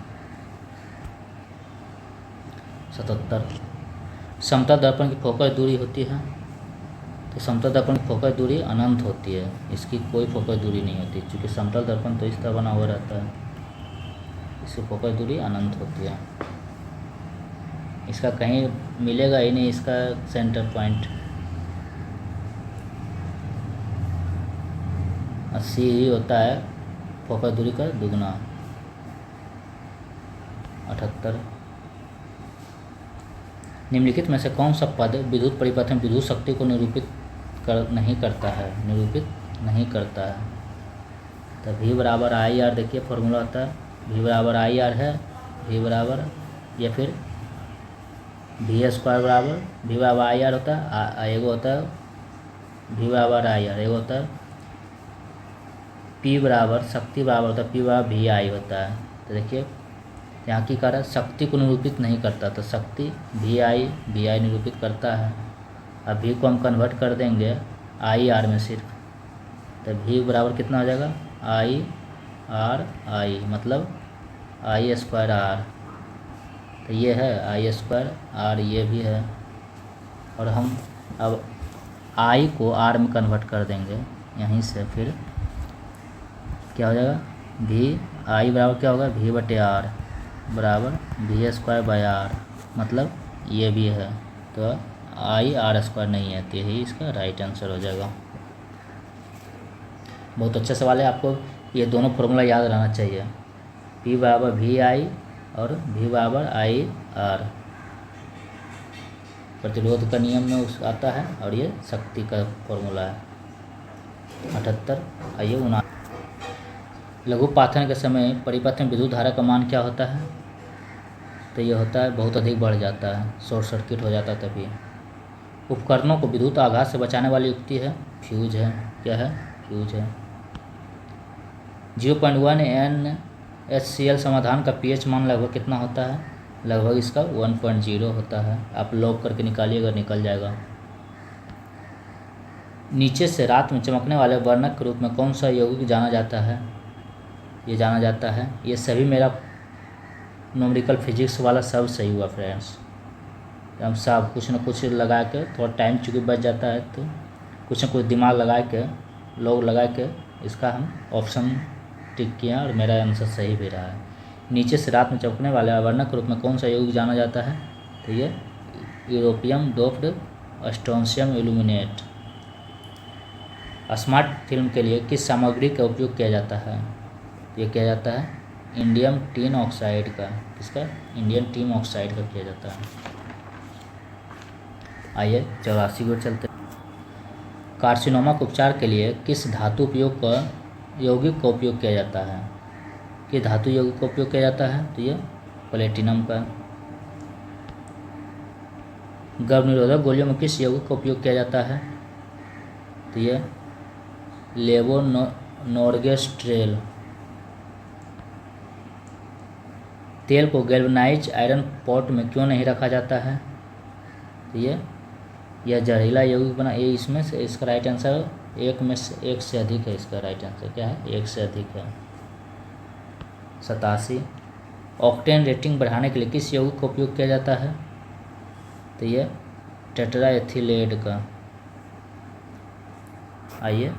77। समतल दर्पण की फोकस दूरी होती है। तो समतल दर्पण की फोकस दूरी अनंत होती है, इसकी कोई फोकस दूरी नहीं होती, क्योंकि समतल दर्पण तो इस तरह बना हुआ रहता है, इसकी फोकस दूरी अनंत होती है। इसका कहीं मिलेगा ही नहीं इसका सेंटर पॉइंट। 80 ही होता है फोकस दूरी का दुगना। 78। निम्नलिखित में से कौन सा पद विद्युत परिपथ में विद्युत शक्ति को निरूपित नहीं करता है? तो V बराबर IR, देखिए फॉर्मूला होता है V बराबर IR है, V बराबर या फिर V² बराबर V बराबर IR होता है, एगो होता है V बराबर IR, एगो होता है P बराबर शक्ति बराबर होता है P बराबर VI होता है। तो देखिए यहाँ की कारण शक्ति को निरूपित नहीं करता, तो शक्ति VI निरूपित करता है। अब V को हम कन्वर्ट कर देंगे IR में सिर्फ, तो V बराबर कितना हो जाएगा? IR, मतलब I²R। तो ये है I²R, ये भी है। और हम अब I को R में कन्वर्ट कर देंगे यहीं से, फिर क्या हो जाएगा? I बराबर क्या होगा? V/R बराबर V²/R, मतलब ये भी है, तो IR² नहीं है, तो यही इसका राइट आंसर हो जाएगा। बहुत अच्छा सवाल है, आपको ये दोनों फॉर्मूला याद रहना चाहिए। P बराबर VI और V बराबर IR प्रतिरोध का नियम में उस आता है, और ये शक्ति का फॉर्मूला है। 78। आइए लघुपाथन के समय परिपथ में विद्युत धारा का मान क्या होता है? तो ये होता है बहुत अधिक बढ़ जाता है, शॉर्ट सर्किट हो जाता है तभी। उपकरणों को विद्युत आघात से बचाने वाली युक्ति है फ्यूज है। क्या है? फ्यूज है। 0.1 NaCl समाधान का pH मान लगभग कितना होता है? लगभग इसका 1.0 होता है। आप लॉग करके निकालिएगा, निकल जाएगा। नीचे से रात में चमकने वाले वर्णक के रूप में कौन सा यौगिक जाना जाता है? ये जाना जाता है, ये सभी मेरा न्यूमेरिकल फिजिक्स वाला सब सही हुआ फ्रेंड्स। हम सब कुछ न कुछ लगा के, थोड़ा टाइम चूँकि बच जाता है तो कुछ न कुछ दिमाग लगा के, लोग लगा के इसका हम ऑप्शन टिक किया और मेरा आंसर सही भी रहा है। नीचे से रात में चमकने वाले वर्णक के रूप में कौन सा यौगिक जाना जाता है? तो ये europium doped strontium illuminate. Smart film के लिए किस सामग्री का उपयोग किया जाता है? ये किया जाता है इंडियम टिन ऑक्साइड का। किसका? इंडियम टिन ऑक्साइड का किया जाता है। आइए 84 को चलते। कार्सिनोमा के उपचार के लिए किस धातु यौगिक का उपयोग किया जाता है? किस धातु यौगिक का उपयोग किया जाता है? तो ये प्लेटिनम का। गर्भ निरोधक गोलियों में किस यौगिक का उपयोग किया जाता है? तो ये लेवोनोर्गेस्ट्रेल। तेल को गैल्वेनाइज आयरन पॉट में क्यों नहीं रखा जाता है? तो यह जहरीला यौगिक बना। ये इसमें से इसका राइट आंसर एक से अधिक है। इसका राइट आंसर क्या है? एक से अधिक है। 87। ऑक्टेन रेटिंग बढ़ाने के लिए किस यौगिक का उपयोग किया जाता है? तो ये टेट्राएथिलेट का। आइए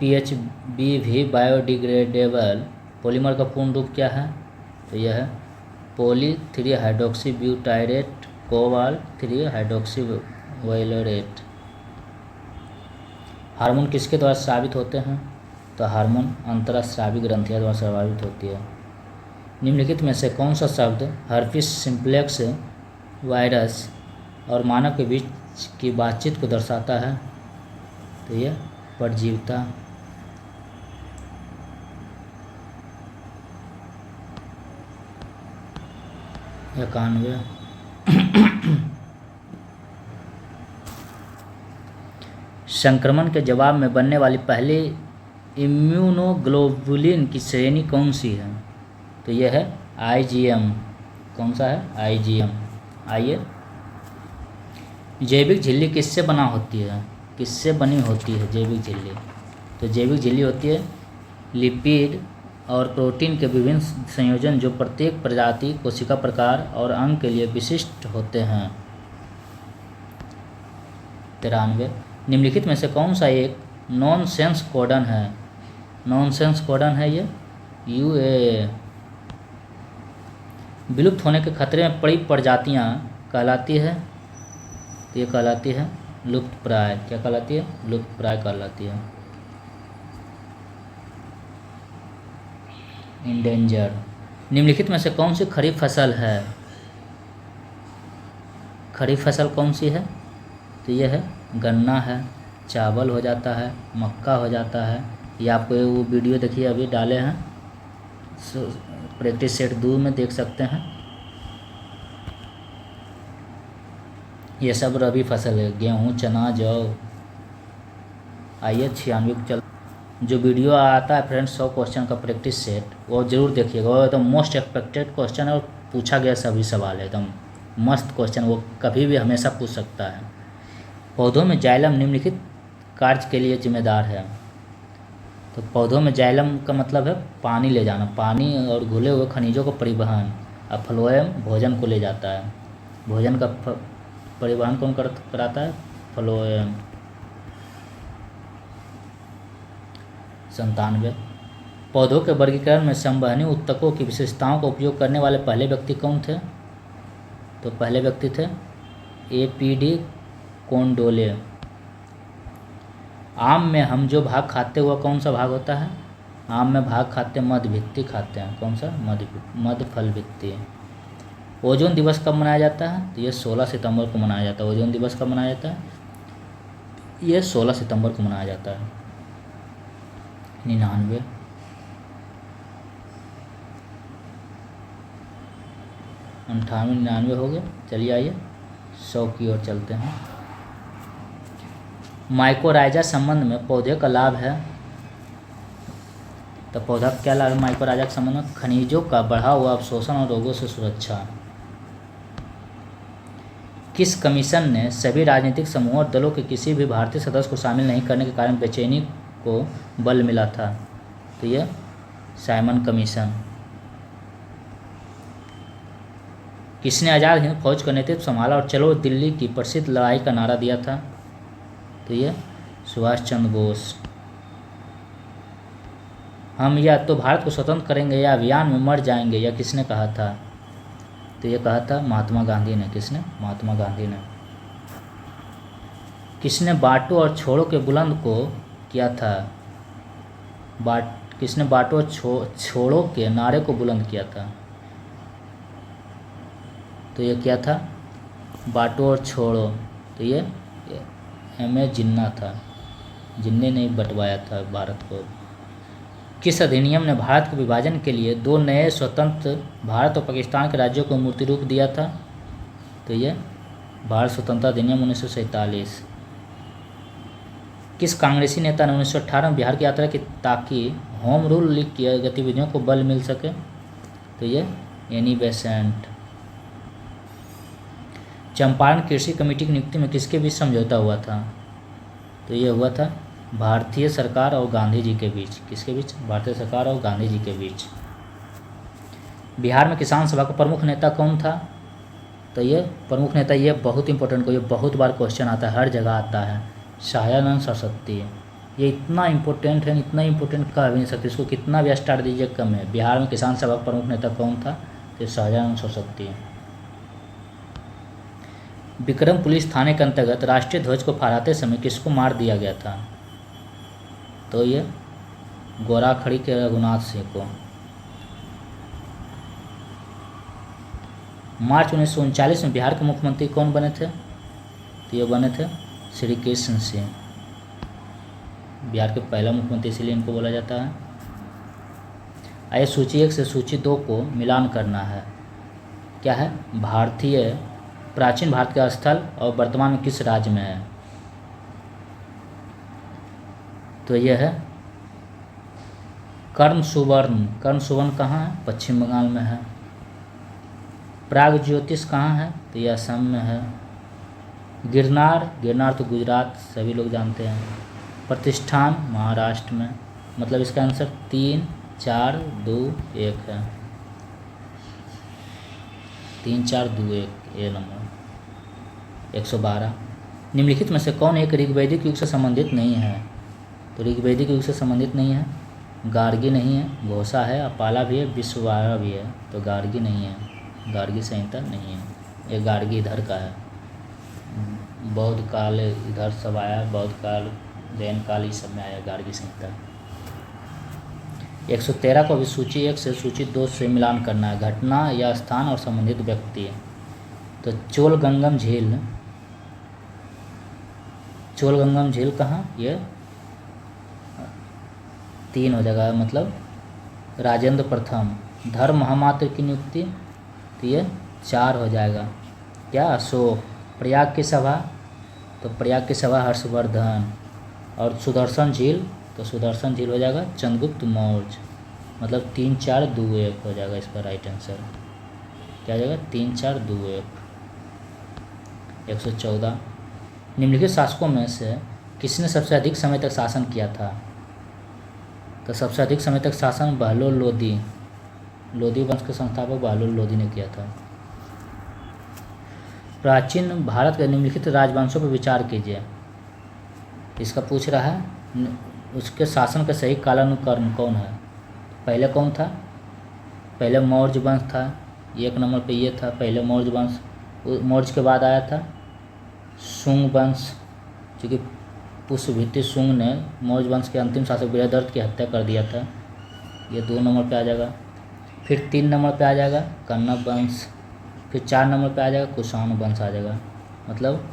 PHB बायोडिग्रेडेबल पॉलीमर का पूर्ण रूप क्या है? तो यह है poly 3 hydroxy butyrate cobalt 3 hydroxy valerate. Hormone किसके द्वारा स्रावित होते हैं? तो हार्मोन अंतःस्रावी ग्रंथियां द्वारा स्रावित होती है। निम्नलिखित में से कौन सा शब्द हर्पिस सिम्प्लेक्स वायरस और मानव के बीच की बातचीत को दर्शाता है? तो यह परजीविता। 91। संक्रमण के जवाब में बनने वाली पहली इम्यूनोग्लोबुलिन की श्रेणी कौन सी है? तो यह है IgM। कौन सा है? IgM। आइए जैविक झिल्ली किससे बना होती है? किससे बनी होती है जैविक झिल्ली? तो जैविक झिल्ली होती है लिपिड और प्रोटीन के विभिन्न संयोजन जो प्रत्येक प्रजाति, कोशिका प्रकार और अंग के लिए विशिष्ट होते हैं। 93। निम्नलिखित में से कौन सा एक नॉनसेंस कोडन है? नॉनसेंस कोडन है ये UAA। विलुप्त होने के खतरे में पड़ी प्रजातियां कहलाती है? तो ये कहलाती है लुप्तप्राय। क्या कहलाती है? लुप्तप्राय कहलाती है। इंडेंजर। निम्नलिखित में से कौन सी खरीफ फसल है? खरीफ फसल कौन सी है? तो यह है गन्ना है, चावल हो जाता है, मक्का हो जाता है। ये आपको वो वीडियो देखिए अभी डाले हैं, प्रैक्टिस सेट 2 में देख सकते हैं। ये सब रबी फसल है, गेहूँ, चना, जौ। आइए 96 को चल। जो वीडियो आता है फ्रेंड्स 100 क्वेश्चन का प्रैक्टिस सेट, वो जरूर देखिएगा। वो एकदम मोस्ट एक्सपेक्टेड क्वेश्चन है और पूछा गया सभी सवाल है, एकदम मस्त क्वेश्चन। वो कभी भी हमेशा पूछ सकता है। पौधों में जाइलम निम्नलिखित कार्य के लिए जिम्मेदार है? तो पौधों में जाइलम का मतलब है पानी ले जाना, पानी और घुले हुए खनिजों का परिवहन। और फ्लोएम भोजन को ले जाता है। भोजन का परिवहन कौन कराता है? फ्लोएम। 97। पौधों के वर्गीकरण में संवहनी ऊतकों की विशेषताओं का उपयोग करने वाले पहले व्यक्ति कौन थे? तो पहले व्यक्ति थे APD कोंडोले। आम में हम जो भाग खाते हुआ कौन सा भाग होता है? आम में भाग खाते मध्य भित्ति खाते हैं। कौन सा? मध्य फल भित्ति। ओजोन दिवस कब मनाया जाता है? तो ये 16 सितंबर को मनाया जाता है। ओजोन दिवस कब मनाया जाता है? ये 16 सितंबर को मनाया जाता है। 99। 98, 99 हो गए। चलिए आइए 100 की ओर चलते हैं। माइकोराइजा संबंध में पौधे का लाभ है, तो पौधा का क्या लाभ है माइकोराइजा के संबंध में? खनिजों का बढ़ा हुआ अवशोषण और रोगों से सुरक्षा। किस कमीशन ने सभी राजनीतिक समूहों और दलों के किसी भी भारतीय सदस्य को शामिल नहीं करने के कारण बेचैनी को बल मिला था? तो यह साइमन कमीशन। किसने आज़ाद हिंद फौज का नेतृत्व संभाला और चलो दिल्ली की प्रसिद्ध लड़ाई का नारा दिया था? तो यह सुभाष चंद्र बोस। हम या तो भारत को स्वतंत्र करेंगे या अभियान में मर जाएंगे, यह किसने कहा था? तो यह कहा था महात्मा गांधी ने। किसने? महात्मा गांधी ने। किसने बांटो और छोड़ो के बुलंद को किया था? किसने बांटो और छोड़ो के नारे को बुलंद किया था? तो ये क्या था? बांटो और छोड़ो। तो ये M.A. जिन्ना था, जिन्ने ने बंटवाया था भारत को। किस अधिनियम ने भारत के विभाजन के लिए 2 नए स्वतंत्र भारत और पाकिस्तान के राज्यों को मूर्ति रूप दिया था? तो ये भारत स्वतंत्रता अधिनियम 1947। किस कांग्रेसी नेता ने 1918 में बिहार की यात्रा की ताकि होम रूल लीग की गतिविधियों को बल मिल सके? तो ये एनी बेसेंट। चंपारण कृषि कमेटी की नियुक्ति में किसके बीच समझौता हुआ था? तो ये हुआ था भारतीय सरकार और गांधी जी के बीच। किसके बीच? भारतीय सरकार और गांधी जी के बीच। बिहार में किसान सभा का प्रमुख नेता कौन था? तो ये प्रमुख नेता, ये बहुत इंपॉर्टेंट को, ये बहुत बार क्वेश्चन आता है, हर जगह आता है, सहायानंद सरस्वती। ये इतना इंपॉर्टेंट है, इतना इंपॉर्टेंट कह भी नहीं सकते, इसको कितना भी स्टार दीजिए कम है। बिहार में किसान सभा का प्रमुख नेता कौन था? तो सहायानंद सरस्वती। विक्रम पुलिस थाने के अंतर्गत राष्ट्रीय ध्वज को फहराते समय किसको मार दिया गया था? तो ये गोराखड़ी के रघुनाथ सिंह को। मार्च 1939 में बिहार के मुख्यमंत्री कौन बने थे? तो ये बने थे श्री कृष्ण सिंह, बिहार के पहला मुख्यमंत्री, इसलिए इनको बोला जाता है। आइए सूची 1 से सूची 2 को मिलान करना है। क्या है? भारतीय प्राचीन भारत का स्थल और वर्तमान में किस राज्य में है? तो यह है कर्ण सुवर्ण। कर्ण सुवर्ण कहाँ है? पश्चिम बंगाल में है। प्राग ज्योतिष कहाँ है? तो यह असम में है। गिरनार, गिरनार तो गुजरात सभी लोग जानते हैं। प्रतिष्ठान महाराष्ट्र में। मतलब इसका आंसर 3, 4, 2, 1 है। 3, 4, 2, 1 ए नंबर। 112। निम्नलिखित में से कौन एक ऋग्वैदिक युग से संबंधित नहीं है? तो ऋग्वैदिक युग से संबंधित नहीं है। गार्गी नहीं है, घोषा है, अपाला भी है, विश्ववारा भी है। तो गार्गी नहीं है, गार्गी संहिता नहीं है। ये गार्गी इधर का है, बौद्ध काल इधर सब आया, बौद्ध काल, जैन काल, ये सब में आया गार्गी संहिता। 113 को अभी सूची 1 से सूची 2 से मिलान करना है। घटना या स्थान और संबंधित व्यक्ति। तो चोलगंगम झील, चोलगंगम झील कहाँ? ये 3 हो जाएगा, मतलब राजेंद्र प्रथम। धर्म महामात्र की नियुक्ति, तो ये 4 हो जाएगा। क्या? अशोक। प्रयाग की सभा, तो प्रयाग की सभा हर्षवर्धन। और सुदर्शन झील, तो सुदर्शन झील हो जाएगा चंद्रगुप्त मौर्य। मतलब 3, 4, 2, 1 हो जाएगा इसका राइट आंसर। क्या हो जाएगा? 3, 4, 2, 1। 114। निम्नलिखित शासकों में से किसने सबसे अधिक समय तक शासन किया था? तो सबसे अधिक समय तक शासन बहलोल लोदी, लोदी वंश के संस्थापक बहलोल लोदी ने किया था। प्राचीन भारत के निम्नलिखित राजवंशों पर विचार कीजिए। इसका पूछ रहा है उसके शासन का सही कालानुक्रम कौन है? पहले कौन था? पहले मौर्य वंश था, 1 नंबर पे ये था पहले मौर्य वंश। मौर्य के बाद आया था शुंग वंश, क्योंकि पुष्यभूति शुंग ने मौर्य वंश के अंतिम शासक बृहदर्थ की हत्या कर दिया था, ये 2 नंबर पे आ जाएगा। फिर 3 नंबर पे आ जाएगा कन्नब वंश। फिर 4 नंबर पे आ जाएगा कुषाण वंश आ जाएगा। मतलब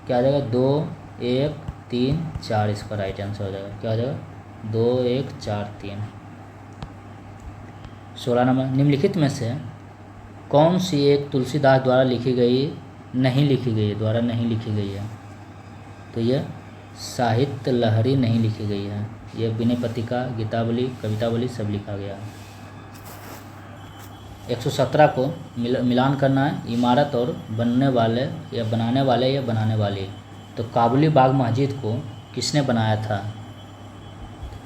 क्या आ जाएगा? 2, 1, 3, 4 इसका राइट आंसर हो जाएगा। क्या हो जाएगा? 2, 1, 4, 3। 16 नंबर, निम्नलिखित में से कौन सी एक तुलसीदास द्वारा लिखी गई नहीं लिखी गई है, द्वारा नहीं लिखी गई है? तो यह साहित्य लहरी नहीं लिखी गई है। यह विनय पत्रिका, गीतावली, कवितावली सब लिखा गया है। 117 को मिलान करना है, इमारत और बनने वाले या बनाने वाले या बनाने वाली। तो काबुली बाग मस्जिद को किसने बनाया था?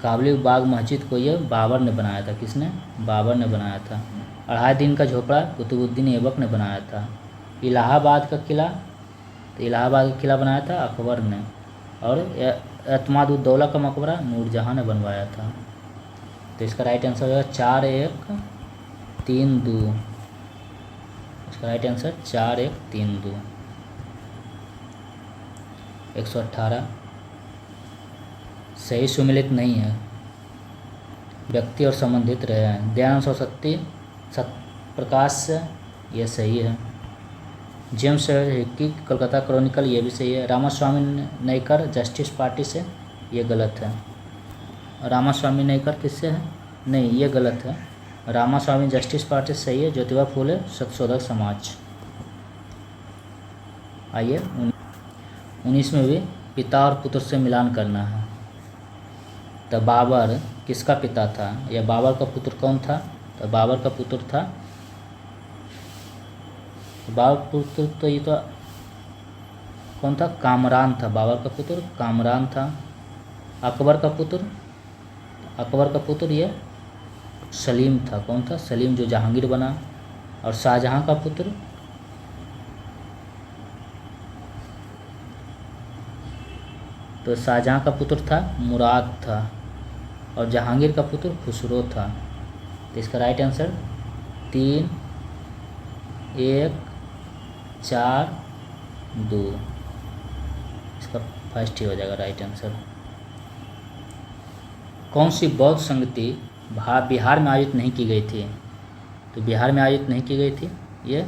काबुली बाग मस्जिद को यह बाबर ने बनाया था। किसने? बाबर ने बनाया था। 2.5 दिन का झोपड़ा कुतुबुद्दीन ऐबक ने बनाया था। इलाहाबाद का किला, तो इलाहाबाद का किला बनाया था अकबर ने। और एतमादुद्दौला का मकबरा नूरजहाँ ने बनवाया था। तो इसका राइट आंसर होगा 4-1-3-2। इसका राइट आंसर 4-1-3-2। 118 सही सुमिलित नहीं है, व्यक्ति और संबंधित रहे हैं। दयानंद सरस्वती सत्यप्रकाश से, यह सही है। जेम्स हिक्की कलकत्ता क्रॉनिकल, ये भी सही है। रामास्वामी नैकर जस्टिस पार्टी से, ये गलत है। रामास्वामी नैकर किससे है? नहीं, ये गलत है। रामास्वामी जस्टिस पार्टी से सही है। ज्योतिबा फूले सत्यशोधक समाज। आइए 19 में भी पिता और पुत्र से मिलान करना है। तो बाबर किसका पिता था या बाबर का पुत्र कौन था? तो बाबर का पुत्र था, बाबर पुत्र तो ये तो कौन था? कामरान था। बाबर का पुत्र कामरान था। अकबर का पुत्र ये सलीम था। कौन था? सलीम, जो जहांगीर बना। और शाहजहां का पुत्र तो शाहजहां का पुत्र था मुराद था। और जहांगीर का पुत्र खुसरो था। तो इसका राइट आंसर 3-1-4-2, इसका फर्स्ट ही हो जाएगा राइट आंसर। कौन सी बौद्ध संगति बिहार में आयोजित नहीं की गई थी? तो बिहार में आयोजित नहीं की गई थी, ये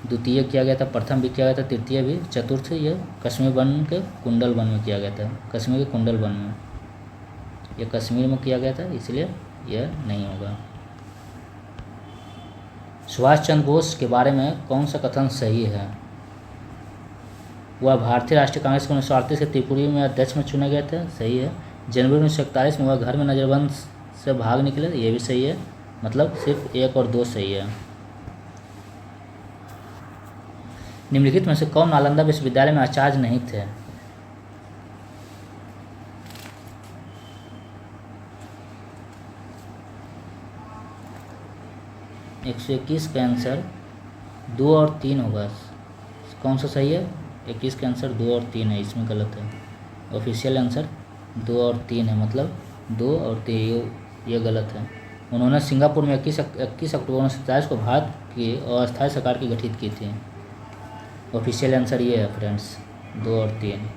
द्वितीय किया गया था, प्रथम भी किया गया था, तृतीय भी, चतुर्थ ये कश्मीर वन के कुंडल वन में किया गया था। कश्मीर के कुंडल वन में, ये कश्मीर में किया गया था, इसलिए यह नहीं होगा। सुभाष चंद्र बोस के बारे में कौन सा कथन सही है? वह भारतीय राष्ट्रीय कांग्रेस के 1938 के त्रिपुरी में अध्यक्ष में चुने गए थे, सही है। जनवरी 1941 में वह घर में नजरबंद से भाग निकले, ये भी सही है। मतलब सिर्फ 1 और 2 सही है। निम्नलिखित में से कौन नालंदा विश्वविद्यालय में आचार्य नहीं थे? एक 121 का आंसर 2 और 3 होगा। कौन सा सही है? 21 का आंसर 2 और 3 है, इसमें गलत है। ऑफिशियल आंसर 2 और 3 है, मतलब 2 और 3, ये गलत है। उन्होंने सिंगापुर में 21 अक्टूबर 1927 को भारत की अस्थायी सरकार की गठित की थी। ऑफिशियल आंसर ये है फ्रेंड्स, 2 और 3।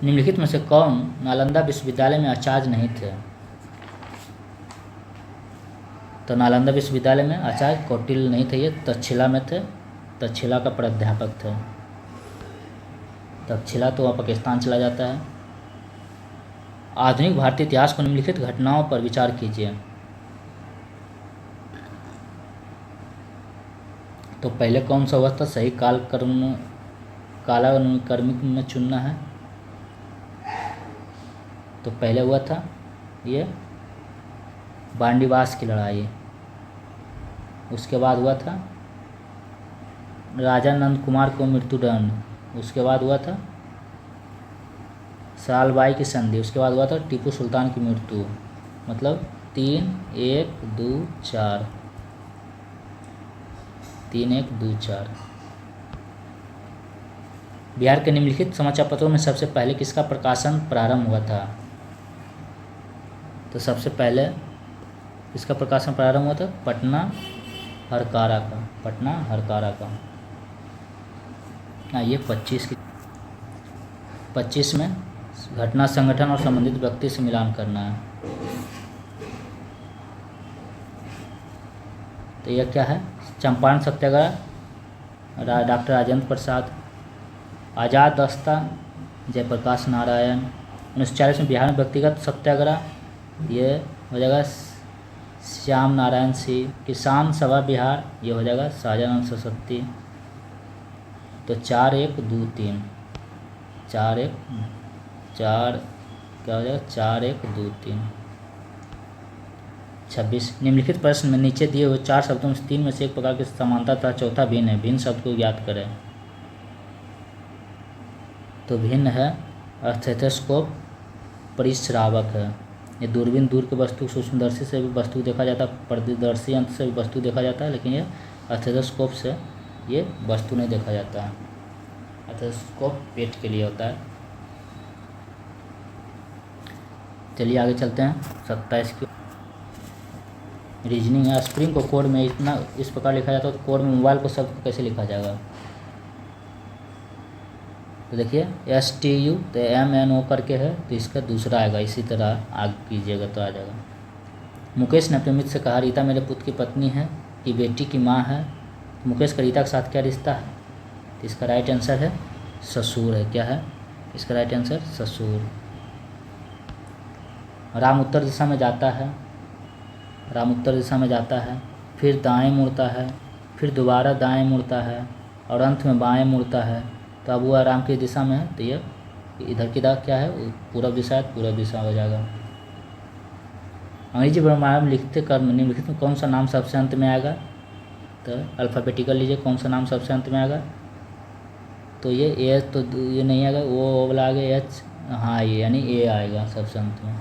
निम्नलिखित में से कौन नालंदा विश्वविद्यालय में आचार्य नहीं थे? तो नालंदा विश्वविद्यालय में आचार्य कौटिल्य नहीं थे, ये तक्षशिला में थे। तक्षशिला का प्राध्यापक थे। तक्षशिला तो वह पाकिस्तान चला जाता है। आधुनिक भारतीय इतिहास को निम्नलिखित घटनाओं पर विचार कीजिए। तो पहले कौन सा हुआ था? सही कालानुक्रमिक में चुनना है। तो पहले हुआ था ये बांडीवास की लड़ाई। उसके बाद हुआ था राजा नंद कुमार को मृत्युदंड। उसके बाद हुआ था सालबाई की संधि। उसके बाद हुआ था टीपू सुल्तान की मृत्यु। मतलब 3-1-2-4, 3-1-2-4। बिहार के निम्नलिखित समाचार पत्रों में सबसे पहले किसका प्रकाशन प्रारंभ हुआ था? तो सबसे पहले किसका प्रकाशन प्रारंभ हुआ था? पटना हरकारा का। पटना हरकारा का। ये 25 में घटना, संगठन और संबंधित व्यक्ति से मिलान करना है। तो यह क्या है? चंपारण सत्याग्रह, डॉक्टर राजेंद्र प्रसाद। आज़ाद दस्ता, जयप्रकाश नारायण। 1940 में बिहार में व्यक्तिगत सत्याग्रह, ये हो जाएगा श्याम नारायण सिंह। किसान सभा बिहार, ये हो जाएगा शाहजानंद सरस्वती। तो 4-1-2-3, 4-1, 4 क्या हो जाएगा 4-1-2-3। 26 निम्नलिखित प्रश्न में नीचे दिए हुए 4 शब्दों में 3 में से एक प्रकार की समानता तथा चौथा भिन्न है, भिन्न शब्द को ज्ञात करें। तो भिन्न है स्टेथोस्कोप परिश्रावक है। ये दूरबीन दूर की वस्तु सूक्ष्मदर्शी से भी वस्तु देखा जाता है, परिदर्शी यंत्र से भी वस्तु देखा जाता है, लेकिन ये स्टेथोस्कोप से ये वस्तु नहीं देखा जाता है। स्टेथोस्कोप पेट के लिए होता है। चलिए आगे चलते हैं। 27 की रीजनिंग है। स्प्रिंग को कोड में इतना इस प्रकार लिखा जाता है, तो कोड में मोबाइल को शब्द कैसे लिखा जाएगा? तो देखिए STU, तो MNO करके है, तो इसका दूसरा आएगा। इसी तरह आगे कीजिएगा तो आ जाएगा। मुकेश ने अपने मित्र से कहा, रीता मेरे पुत्र की पत्नी है कि बेटी की माँ है। मुकेश का रीता के साथ क्या रिश्ता है? तो इसका राइट आंसर है ससुर है। क्या है इसका राइट आंसर? ससुर। राम उत्तर दिशा में जाता है, राम उत्तर दिशा में जाता है, फिर दाएं मुड़ता है, फिर दोबारा दाएं मुड़ता है और अंत में बाएं मुड़ता है। तो अब वो राम की दिशा में है, तो ये इधर की दाग क्या है? पूरब दिशा है, पूरब दिशा हो जाएगा। अंग्रेजी वर्णमाला में लिखते क्रम निम्नलिखित में कौन सा नाम सबसे अंत में आएगा? तो अल्फ़ाबेटिकल लीजिए, कौन सा नाम सबसे अंत में आएगा? तो ये एच, तो ये नहीं आएगा, वो वाला आगे एच, हाँ ये यानी ए आएगा सबसे अंत में।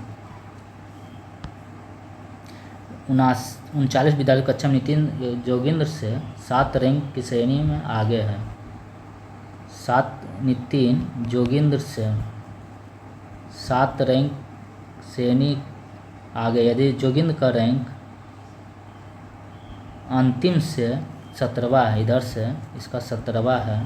39 विद्यालय कक्षा में नितिन जोगिंद्र से 7 रैंक की श्रेणी में आगे है। नितिन जोगिंद्र से 7 रैंक श्रेणी आगे। यदि जोगिंद्र का रैंक अंतिम से 17वां है, इधर से इसका 17वां है,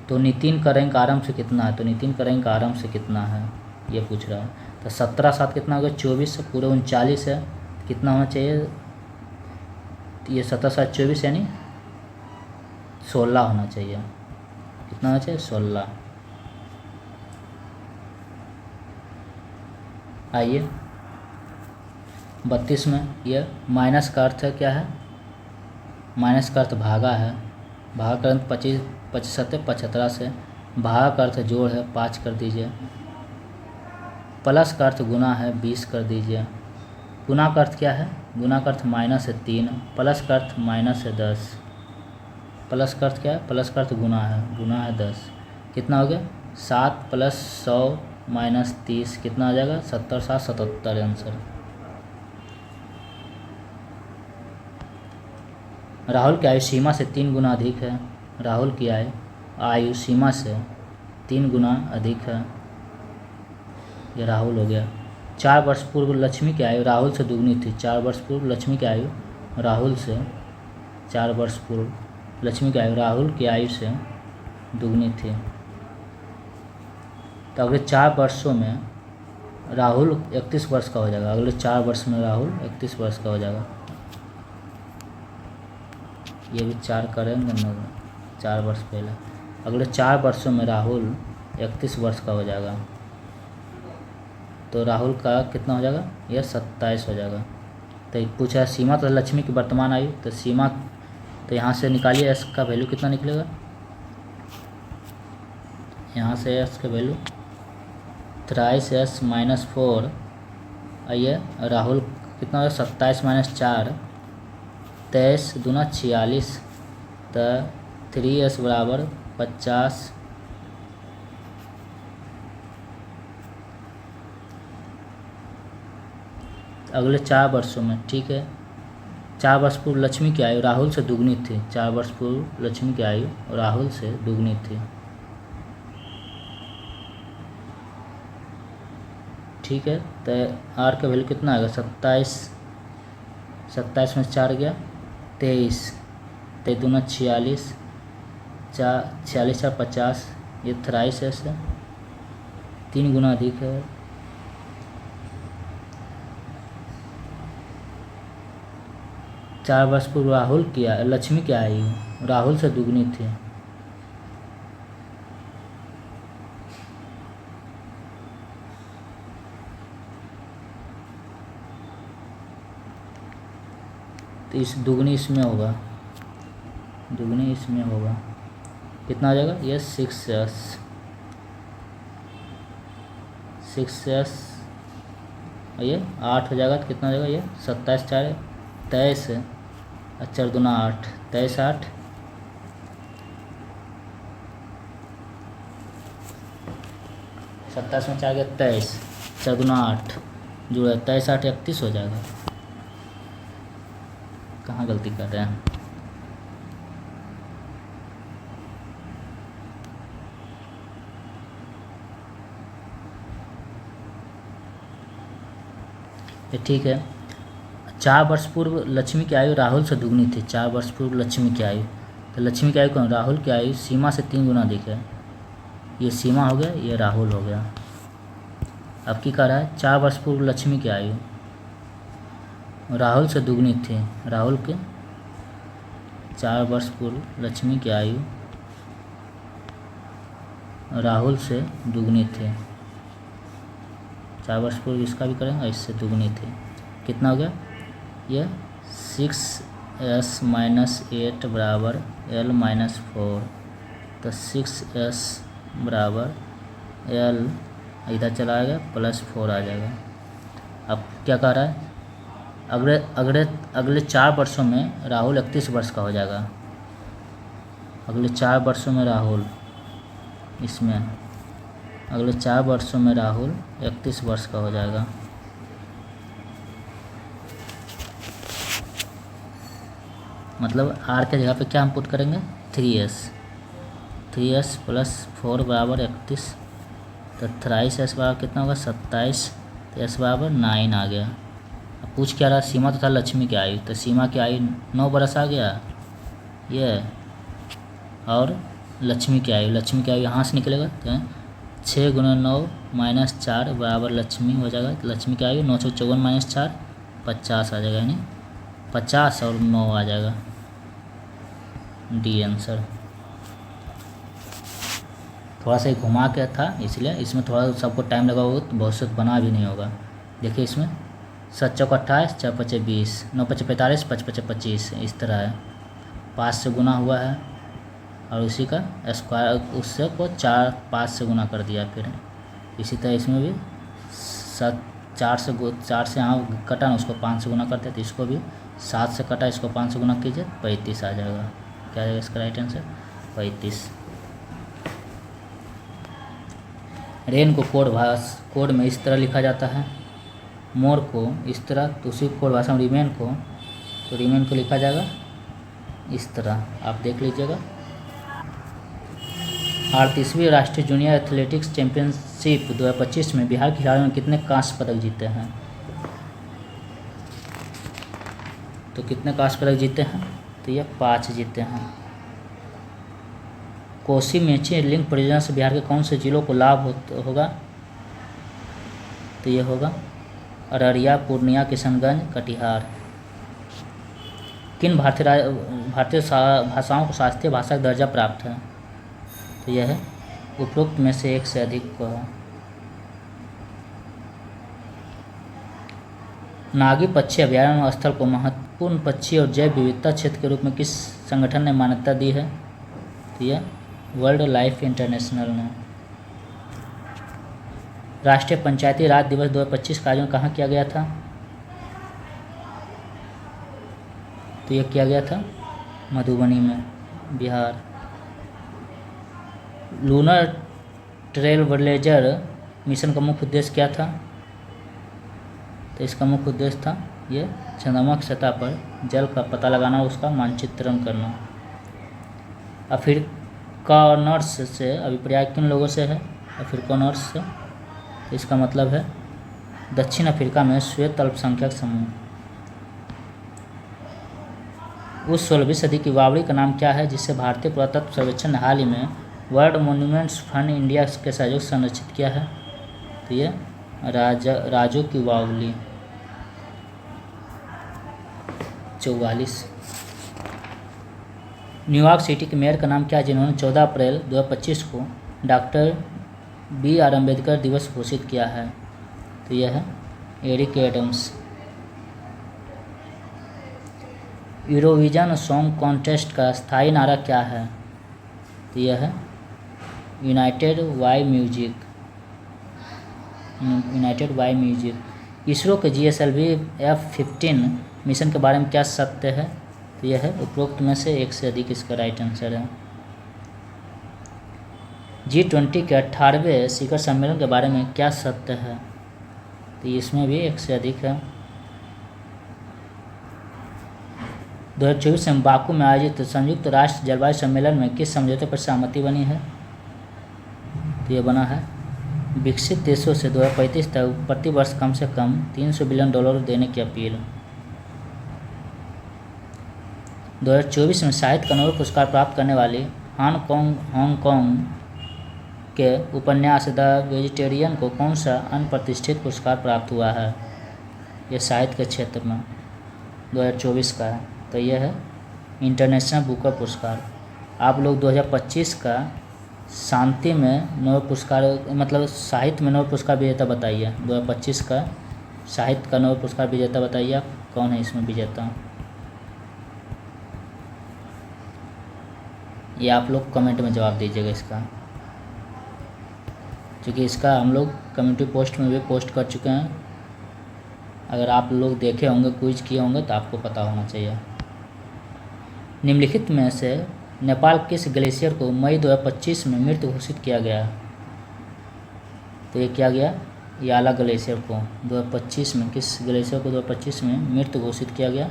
तो नितिन का रैंक आरंभ से कितना है? तो नितिन का रैंक आरंभ से कितना है ये पूछ रहा है। तो 17-7 कितना होगा? 24 से पूरे 39 है, कितना होना चाहिए? ये 17-7 24 यानी 16 होना चाहिए। कितना होना चाहिए? 16। आइए 32 में, ये माइनस का अर्थ है क्या है? माइनस का अर्थ भागा है, भागा का अर्थ 25-75 से, भागा का अर्थ जोड़ है, 5 कर दीजिए। प्लस का अर्थ गुना है, 20 कर दीजिए। गुना का अर्थ क्या है? गुना का अर्थ माइनस है 3, प्लस का अर्थ माइनस है 10। प्लस का अर्थ क्या है? प्लस का अर्थ गुना है 10। कितना हो गया? 7 + 100 - 30 कितना आ जाएगा? 70, 7, 77 आंसर। राहुल की आयु सीमा से 3 गुना अधिक है। राहुल की आयु सीमा से 3 गुना अधिक है। ये राहुल हो गया। 4 वर्ष पूर्व लक्ष्मी की आयु राहुल से दुगनी थी। 4 वर्ष पूर्व लक्ष्मी की आयु राहुल से 4 वर्ष पूर्व लक्ष्मी की आयु राहुल की आयु से दुगनी थी। तो अगले 4 वर्षों में राहुल 31 वर्ष का हो जाएगा। अगले 4 वर्ष में राहुल 31 वर्ष का हो जाएगा। ये भी 4 करेंगे ना, 4 वर्ष पहले। अगले 4 वर्षों में राहुल 31 वर्ष का हो जाएगा। तो राहुल का कितना हो जाएगा? यह 27 हो जाएगा। तो पूछा सीमा तो लक्ष्मी की वर्तमान आयु, तो सीमा तो यहाँ से निकालिए एस का वैल्यू कितना निकलेगा? यहाँ से एस का वैल्यू 23s - 4। आइए राहुल कितना होगा? 27 - 4 23 दूना 46, तो 3s बराबर 50। अगले 4 वर्षों में, ठीक है, 4 वर्ष पूर्व लक्ष्मी की आयु राहुल से दुगनी थी। 4 वर्ष पूर्व लक्ष्मी की आयु राहुल से दुगनी थी। ठीक है, तो आर का वैल्यू कितना आएगा? 27 में 4 गया 23, 23 दूना 46, 46 और 50, ये 23 है, से 3 गुना अधिक है। चार वर्ष पूर्व राहुल की लक्ष्मी की आयु राहुल से दुगनी थी। तो इस दुगनी इसमें होगा, दुगनी इसमें होगा, कितना हो जाएगा ये 6s और ये 8 हो जाएगा, तो कितना हो जाएगा ये 27 4 23 और 4 दूना 8, 23 8 27 में 4 गया 23, 4 दूना 8 जुड़ा 23 8 31 हो जाएगा। कहाँ गलती कर रहे हैं? ये ठीक है। 4 वर्ष पूर्व लक्ष्मी की आयु राहुल से दुगनी थी। 4 वर्ष पूर्व लक्ष्मी की आयु, तो लक्ष्मी की आयु कौन? राहुल की आयु सीमा से 3 गुना अधिक है। ये सीमा हो गया, ये राहुल हो गया। अब की कह रहा है 4 वर्ष पूर्व लक्ष्मी की आयु राहुल से दुगनी थी। राहुल के 4 वर्ष पूर्व लक्ष्मी की आयु राहुल से दुगनी थी। 4 वर्ष पूर्व इसका भी करेंगे, इससे दुगनी थी। कितना हो गया ये 6s माइनस 8 बराबर l माइनस 4, तो 6s बराबर l इधर चला आएगा प्लस 4 आ जाएगा। अब क्या कह रहा है? अगले 4 वर्षों में राहुल 31 वर्ष का हो जाएगा। अगले 4 वर्षों में राहुल, इसमें अगले 4 वर्षों में राहुल 31 वर्ष का हो जाएगा। मतलब r के जगह पे क्या हम पुट करेंगे? 3s प्लस 4 बराबर 31, तो 23s बराबर कितना होगा? 27, तो s बराबर 9 आ गया। अब पूछ क्या रहा? सीमा तो था लक्ष्मी की आयु, तो सीमा की आयु 9 बरस आ गया ये, और लक्ष्मी की आयु यहाँ से निकलेगा, तो 6 गुना 9 माइनस 4 बराबर लक्ष्मी हो जाएगा। तो लक्ष्मी की आयु 954 माइनस 4 50 आ जाएगा, यानी 50 और 9 आ जाएगा डी आंसर। थोड़ा सा घुमा के था इसलिए इसमें थोड़ा सबको टाइम लगा होगा, तो बहुत से बना भी नहीं होगा। देखिए इसमें 7 चौक 28, 4 पचे 20, 9 पचे 45, 5 पचे 25, इस तरह है। 5 से गुना हुआ है और उसी का स्क्वायर, उससे को 5 से गुना कर दिया। फिर इसी तरह इसमें भी 4 से यहाँ कटा ना, उसको 5 से गुना करते हैं, तो इसको भी 7 से कटा, इसको 5 से गुना कीजिए 35 आ जाएगा। क्या आ जाएगा इसका राइट आंसर? 35। रेन को कोड में इस तरह लिखा जाता है, मोर को इस तरह, तो उसी कोड भाषा में रिमेन को लिखा जाएगा इस तरह, आप देख लीजिएगा। 38वीं राष्ट्रीय जूनियर एथलेटिक्स चैंपियनशिप 2025 में बिहार के खिलाड़ियों ने कितने कांस्य पदक जीते हैं? तो कितने कांस्य पदक जीते हैं? तो ये 5 जीते हैं। कोसी मेची लिंक परियोजना से बिहार के कौन से जिलों को लाभ होगा? तो ये होगा अररिया, पूर्णिया, किशनगंज, कटिहार। किन भारतीय भाषाओं को शास्त्रीय भाषा का दर्जा प्राप्त है? तो यह है उपरोक्त में से एक से अधिक को है। नागी पक्षी अभयारण्य स्थल को महत्वपूर्ण पक्षी और जैव विविधता क्षेत्र के रूप में किस संगठन ने मान्यता दी है? तो यह वर्ल्ड लाइफ इंटरनेशनल ने। राष्ट्रीय पंचायती राज दिवस 2025 का आयोजन कहाँ किया गया था? तो यह किया गया था मधुबनी में, बिहार। लूनर ट्रेलब्लेजर मिशन का मुख्य उद्देश्य क्या था? तो इसका मुख्य उद्देश्य था ये चंद्रमा की सतह पर जल का पता लगाना और उसका मानचित्रण करना। अफ्रीकानर्स से अभिप्राय किन लोगों से है? अफ्रीकानर्स से, इसका मतलब है दक्षिण अफ्रीका में श्वेत अल्पसंख्यक समूह। उस 16वीं सदी की वावड़ी का नाम क्या है जिसे भारतीय पुरातत्व सर्वेक्षण ने हाल ही में वर्ल्ड मॉन्यूमेंट्स फंड इंडिया के सहयोग से संरक्षित किया है? तो ये राजो की वावली। 44। न्यूयॉर्क सिटी के मेयर का नाम क्या है जिन्होंने 14 अप्रैल 2025 को डॉक्टर B.R. अम्बेडकर दिवस घोषित किया है? तो यह है Eric Adams. Eurovision song contest का स्थायी नारा क्या है? तो यह है united by music. United by music. ISRO के GSLV F-15 मिशन के बारे में क्या सत्य है? तो यह है उपरोक्त में से एक से अधिक इसका राइट आंसर है। G20 के 18वें शिखर सम्मेलन के बारे में क्या सत्य है? तो इसमें भी एक से अधिक है। 2024 में बाकू में आयोजित संयुक्त राष्ट्र जलवायु सम्मेलन में किस समझौते पर सहमति बनी है? तो ये बना है विकसित देशों से 2035 तक प्रति वर्ष कम से कम $300 बिलियन देने की अपील। 2024 में साहित्य का नोबेल पुरस्कार प्राप्त करने वाली हांगकांग के उपन्यास द वेजिटेरियन को कौन सा अनप्रतिष्ठित पुरस्कार प्राप्त हुआ है? यह साहित्य के क्षेत्र में 2024 का है। तो यह है इंटरनेशनल बुकर पुरस्कार। आप लोग 2025 का शांति में नोबेल पुरस्कार मतलब साहित्य में नोबेल पुरस्कार विजेता बताइए। 2025 का साहित्य का नोबेल पुरस्कार विजेता बताइए आप कौन है इसमें विजेता? ये आप लोग कमेंट में जवाब दीजिएगा इसका, क्योंकि इसका हम लोग कम्युनिटी पोस्ट में भी पोस्ट कर चुके हैं। अगर आप लोग देखे होंगे, क्विज किए होंगे तो आपको पता होना चाहिए। निम्नलिखित में से नेपाल किस ग्लेशियर को मई 2025 में मृत घोषित किया गया? तो ये किया गया याला ग्लेशियर को 2025 में। किस ग्लेशियर को 2025 में मृत घोषित किया गया?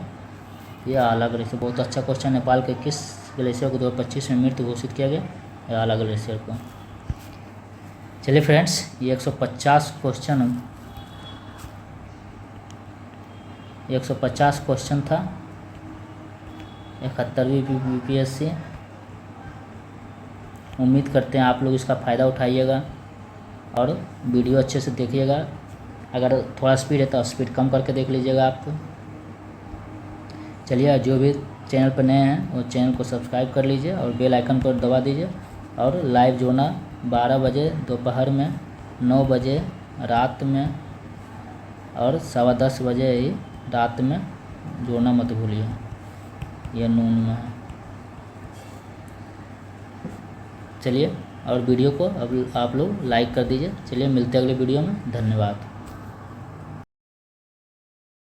ये आला ग्लेशियर। बहुत अच्छा क्वेश्चन। नेपाल के किस ग्लेशियर को 2025 में मृत घोषित किया गया? याला ग्लेशियर को। चलिए फ्रेंड्स, ये 150 क्वेश्चन था 71वीं BPSC। उम्मीद करते हैं आप लोग इसका फ़ायदा उठाइएगा और वीडियो अच्छे से देखिएगा। अगर थोड़ा स्पीड है तो स्पीड कम करके देख लीजिएगा आप। चलिए, जो भी चैनल पर नए हैं वो चैनल को सब्सक्राइब कर लीजिए और बेल आइकन पर दबा दीजिए। और लाइव जोड़ना 12 बजे दोपहर में, 9 बजे रात में और 10:15 बजे ही रात में जोड़ना मत भूलिए। यह नून में है। चलिए, और वीडियो को अब आप लोग लाइक कर दीजिए। चलिए, मिलते हैं अगले वीडियो में। धन्यवाद।